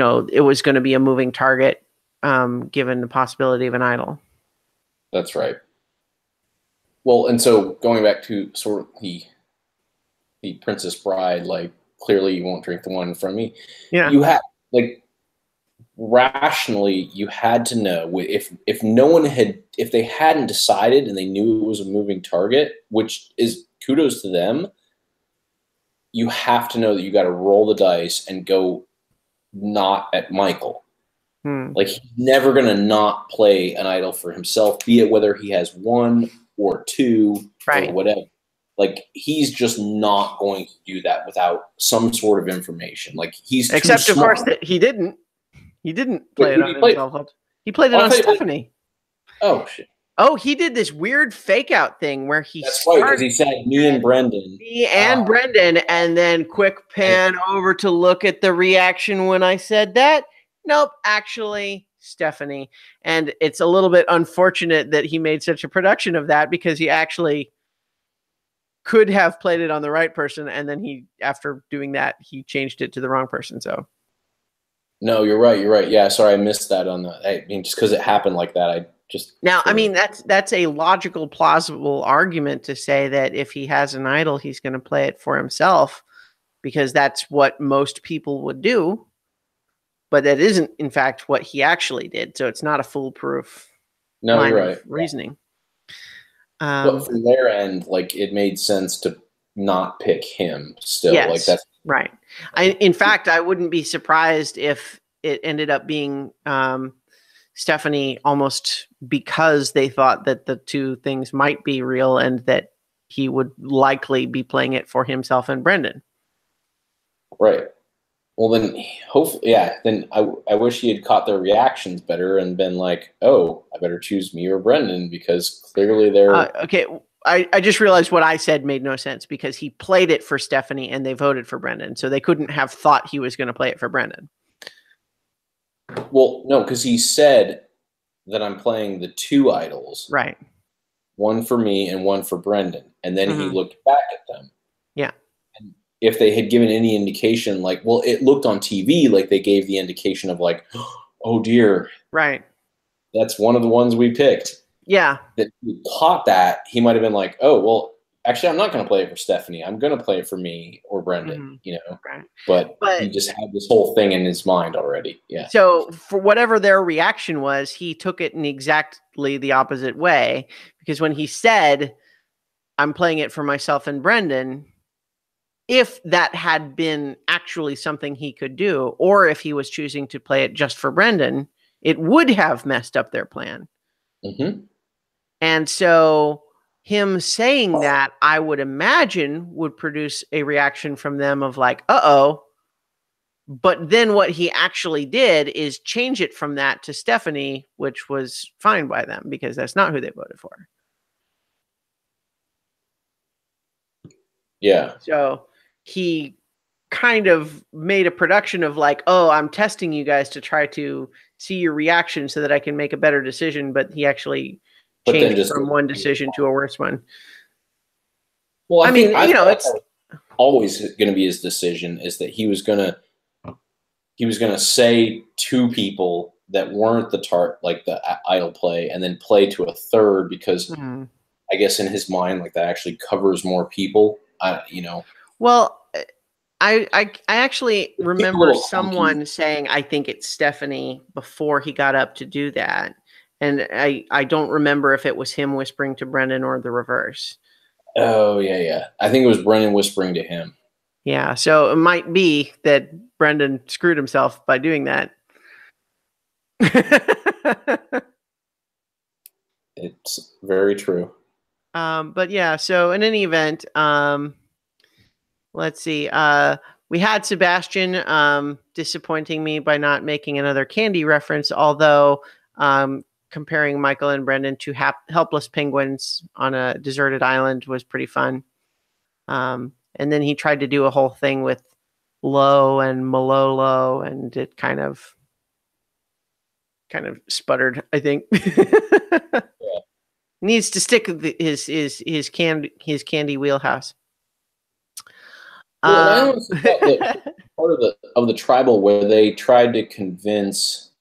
was going to be a moving target, given the possibility of an idol. That's right. Well, and so going back to sort of the Princess Bride, like, clearly you won't drink the wine from me. Yeah. You had, like, rationally, you had to know if they hadn't decided and they knew it was a moving target, which is kudos to them. You have to know that you got to roll the dice and go not at Michael. Like, he's never going to not play an idol for himself, be it whether he has one or two or whatever. Like, he's just not going to do that without some sort of information. Like, he's except too of smart. course that he didn't play it on himself. He played it on Stephanie. Oh shit. Oh, he did this weird fake out thing where he That's right, because he said me and Brendan. Me and Brendan, and then quick pan over to look at the reaction when I said that. Nope, actually Stephanie. And it's a little bit unfortunate that he made such a production of that, because he actually could have played it on the right person, and then after doing that, he changed it to the wrong person. So, no, you're right. Yeah, sorry, I missed that on the. I mean, just because it happened like that, I just. Now, I mean, that's a logical, plausible argument to say that if he has an idol, he's going to play it for himself, because that's what most people would do. But that isn't, in fact, what he actually did. So it's not a foolproof line of reasoning. But from their end, like, it made sense to not pick him still. Yes, like, that's right. In fact, I wouldn't be surprised if it ended up being Stephanie, almost because they thought that the two things might be real and that he would likely be playing it for himself and Brendan. Right. Well, then, hopefully, yeah, then I wish he had caught their reactions better and been like, oh, I better choose me or Brendan, because clearly they're... okay, I just realized what I said made no sense, because he played it for Stephanie and they voted for Brendan, so they couldn't have thought he was going to play it for Brendan. Well, no, because he said that I'm playing the two idols. Right. One for me and one for Brendan. And then he looked back at them. Yeah. And if they had given any indication, like, well, it looked on TV like they gave the indication of, like, oh dear. Right. That's one of the ones we picked. Yeah. That he caught that, he might have been like, oh, well, actually, I'm not going to play it for Stephanie. I'm going to play it for me or Brendan, Right. But he just had this whole thing in his mind already. Yeah. So for whatever their reaction was, he took it in exactly the opposite way, because when he said, I'm playing it for myself and Brendan, if that had been actually something he could do, or if he was choosing to play it just for Brendan, it would have messed up their plan. Mm-hmm. And so him saying that, I would imagine, would produce a reaction from them of like, uh-oh. But then what he actually did is change it from that to Stephanie, which was fine by them, because that's not who they voted for. Yeah. So he kind of made a production of like, oh, I'm testing you guys to try to see your reaction so that I can make a better decision. But he actually changed from one decision to a worse one. Well, I mean, it's always going to be his decision, is that he was going to say to people that weren't the idol play, and then play to a third, because I guess in his mind, like, that actually covers more people. Well, I actually It seemed a remember little someone clunky. saying, I think it's Stephanie before he got up to do that. And I don't remember if it was him whispering to Brendan or the reverse. Oh yeah. I think it was Brendan whispering to him. Yeah, so it might be that Brendan screwed himself by doing that. It's very true. But yeah, so in any event, let's see. We had Sebastian disappointing me by not making another candy reference, although comparing Michael and Brendan to helpless penguins on a deserted island was pretty fun. And then he tried to do a whole thing with Lo and Malolo, and it kind of sputtered, I think. Yeah. Needs to stick with his candy wheelhouse. Well, and I honestly thought that part of the tribal where they tried to convince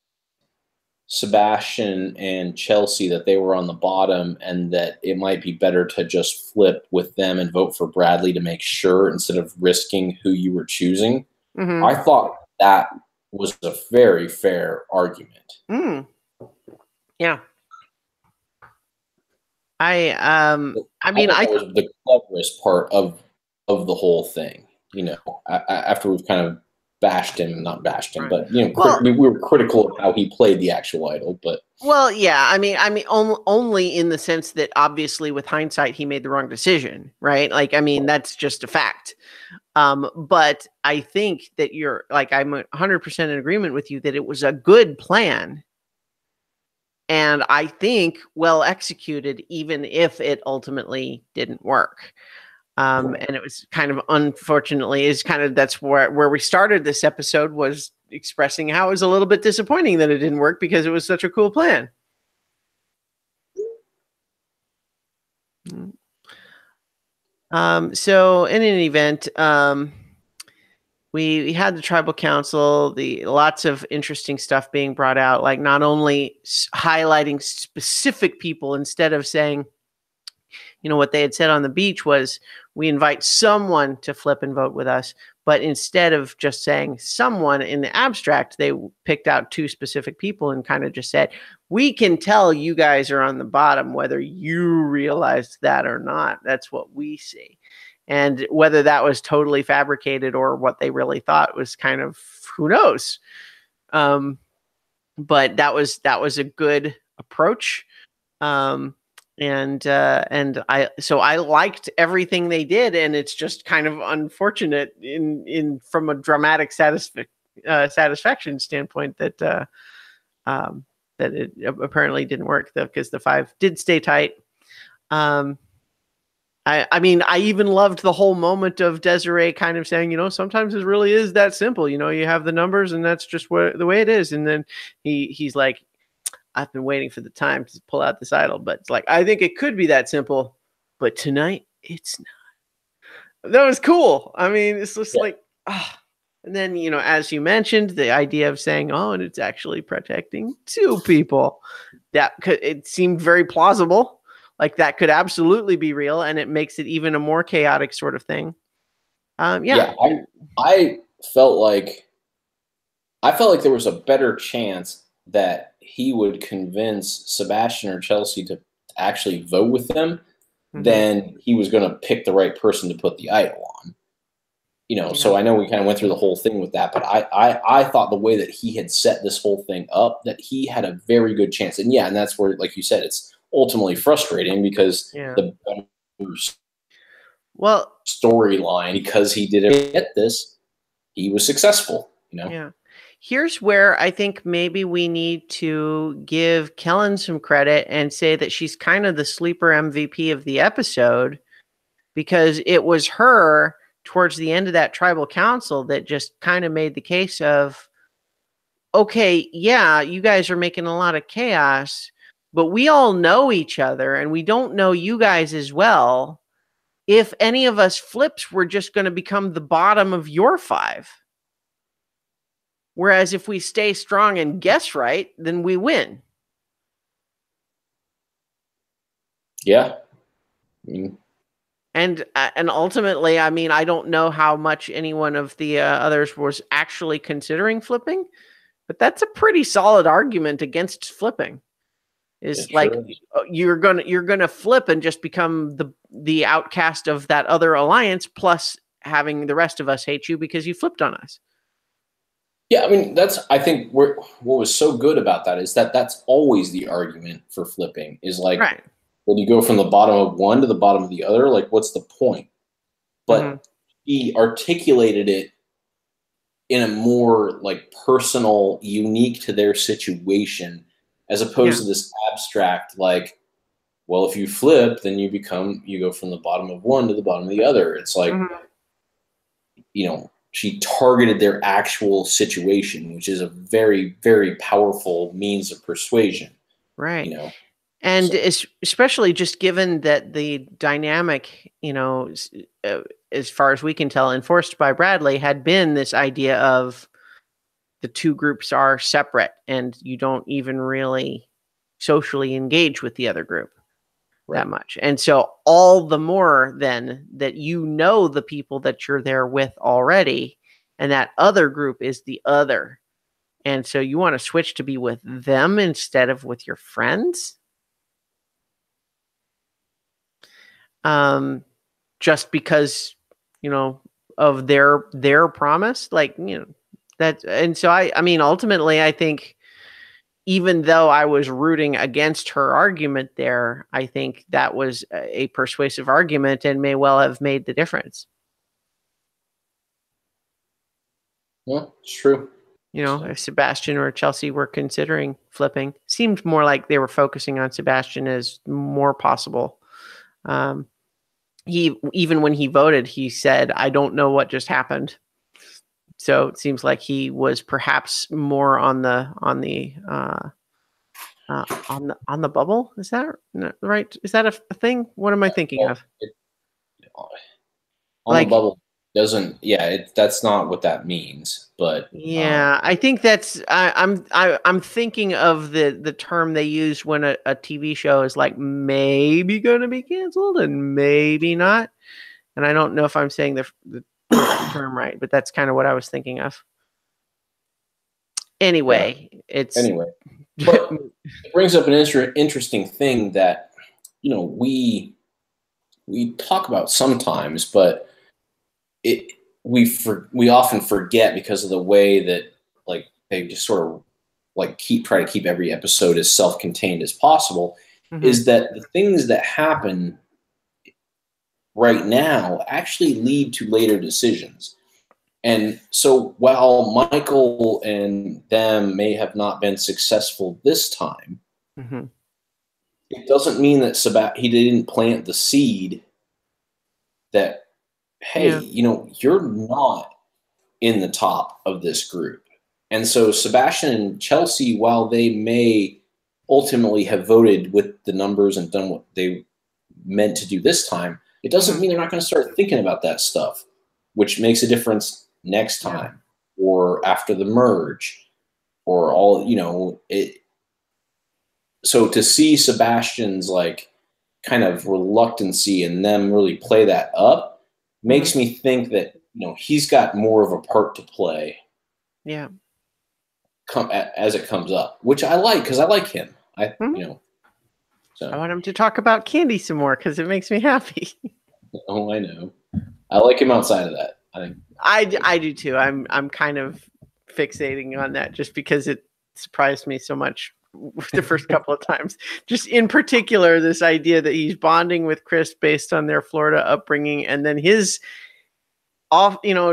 Sebastian and Chelsea that they were on the bottom and that it might be better to just flip with them and vote for Bradley to make sure instead of risking who you were choosing. Mm-hmm. I thought that was a very fair argument. Yeah. I mean, that was the cleverest part of the whole thing. After we've kind of bashed him, not bashed him, right. But we were critical of how he played the actual idol. But yeah, I mean, only in the sense that obviously, with hindsight, he made the wrong decision, right? Like, I mean, that's just a fact. But I think that I'm 100% in agreement with you that it was a good plan. And I think well executed, even if it ultimately didn't work. And it was kind of, unfortunately, that's where we started this episode, was expressing how it was a little bit disappointing that it didn't work because it was such a cool plan. So in an event, we had the tribal council, lots of interesting stuff being brought out, like not only highlighting specific people instead of saying, what they had said on the beach was, we invite someone to flip and vote with us. But instead of just saying someone in the abstract, they picked out two specific people and kind of just said, we can tell you guys are on the bottom, whether you realized that or not. That's what we see. And whether that was totally fabricated or what they really thought was kind of, who knows? But that was a good approach. And I liked everything they did, and it's just kind of unfortunate from a dramatic satisfaction standpoint that it apparently didn't work, though, because the five did stay tight. I mean, I even loved the whole moment of Desiree kind of saying, sometimes it really is that simple. You have the numbers, and that's just the way it is. And then he's like, I've been waiting for the time to pull out this idol, but it's like, I think it could be that simple, but tonight it's not. That was cool. I mean, it's just like, and then, as you mentioned, the idea of saying, and it's actually protecting two people, it seemed very plausible. Like, that could absolutely be real, and it makes it even a more chaotic sort of thing. I felt like there was a better chance that he would convince Sebastian or Chelsea to actually vote with them than he was going to pick the right person to put the idol on. So I know we kind of went through the whole thing with that, but I thought the way that he had set this whole thing up, that he had a very good chance. And and that's where, like you said, it's ultimately frustrating because the storyline, because he didn't get this, he was successful, Yeah. Here's where I think maybe we need to give Kellen some credit and say that she's kind of the sleeper MVP of the episode, because it was her towards the end of that tribal council that just kind of made the case of, okay, yeah, you guys are making a lot of chaos, but we all know each other and we don't know you guys as well. If any of us flips, we're just going to become the bottom of your five. Whereas if we stay strong and guess right, then we win. Yeah. I mean, And ultimately, I mean, I don't know how much any one of the others was actually considering flipping, but that's a pretty solid argument against flipping. Is like you're gonna flip and just become the outcast of that other alliance, plus having the rest of us hate you because you flipped on us. Yeah, I mean, I think what was so good about that is that that's always the argument for flipping is like, right. when you go from the bottom of one to the bottom of the other, like, what's the point? But he articulated it in a more like personal, unique to their situation, as opposed to this abstract, like, well, if you flip, then you go from the bottom of one to the bottom of the other. It's like, she targeted their actual situation, which is a very, very powerful means of persuasion. Right. And so, especially just given that the dynamic, as far as we can tell, enforced by Bradley had been this idea of the two groups are separate and you don't even really socially engage with the other group that much. And so all the more then that the people that you're there with already, and that other group is the other. And so you want to switch to be with them instead of with your friends. Just because, of their promise, like, that. And so I mean, ultimately, I think even though I was rooting against her argument there, I think that was a persuasive argument and may well have made the difference. Well, it's true. If Sebastian or Chelsea were considering flipping, seemed more like they were focusing on Sebastian as more possible. Even when he voted, he said, "I don't know what just happened." So it seems like he was perhaps more on the bubble. Is that right? Is that a thing? What am I thinking of? On the bubble doesn't. Yeah, that's not what that means. But yeah, I think that's. I'm thinking of the term they use when a TV show is like maybe going to be canceled and maybe not. And I don't know if I'm saying the term right, but that's kind of what I was thinking of. Anyway, but it brings up an interesting thing that we talk about sometimes, but we often forget because of the way that like they just sort of like try to keep every episode as self-contained as possible. Is that the things that happen right now actually lead to later decisions. And so while Michael and them may have not been successful this time, it doesn't mean that he didn't plant the seed that, hey, you're not in the top of this group. And so Sebastian and Chelsea, while they may ultimately have voted with the numbers and done what they meant to do this time, it doesn't mean they're not going to start thinking about that stuff, which makes a difference next time or after the merge or all, so to see Sebastian's like kind of reluctancy and them really play that up makes me think that, he's got more of a part to play. Yeah. As it comes up, which I like, because I like him. So I want him to talk about Candy some more because it makes me happy. Oh, I know. I like him outside of that. I do too. I'm kind of fixating on that just because it surprised me so much the first couple of times. Just in particular, this idea that he's bonding with Chris based on their Florida upbringing, and then his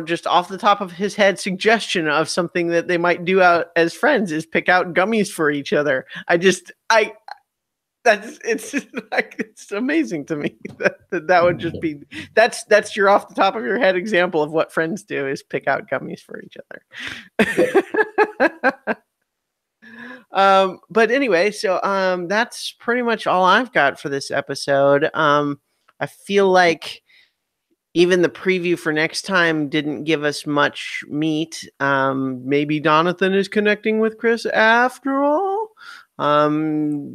just off the top of his head suggestion of something that they might do out as friends is pick out gummies for each other. It's amazing to me that would just be that's your off the top of your head example of what friends do is pick out gummies for each other. But anyway, so that's pretty much all I've got for this episode. I feel like even the preview for next time didn't give us much meat. Maybe Jonathan is connecting with Chris after all.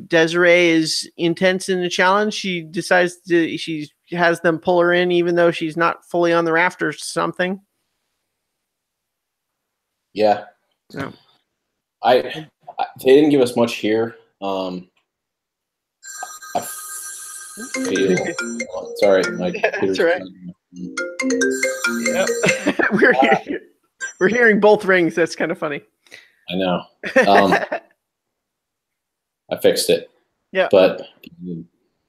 Desiree is intense in the challenge. She decides she has them pull her in, even though she's not fully on the raft or something. Yeah. No. They didn't give us much here. I feel sorry, my that's right. Yep. We're hearing both rings. That's kind of funny. I know. I fixed it. Yeah. But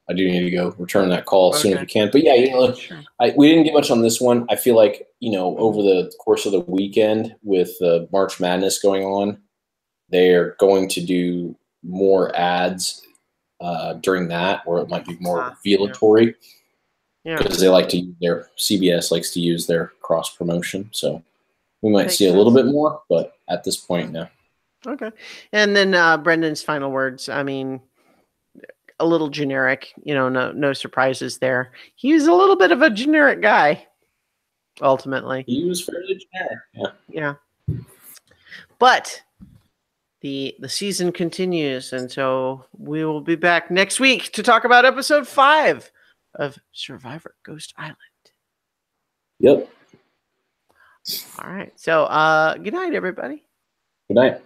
I do need to go return that call as soon as we can. But yeah, sure. We didn't get much on this one. I feel like, over the course of the weekend with the March Madness going on, they are going to do more ads during that, or it might be more revelatory. Because they like to use CBS likes to use their cross promotion. So we might see a little bit more, but at this point, no. Okay. And then Brendan's final words. I mean, a little generic, no surprises there. He was a little bit of a generic guy, ultimately. He was fairly generic, yeah. But the season continues, and so we will be back next week to talk about episode 5 of Survivor Ghost Island. Yep. All right. So, good night, everybody. Good night.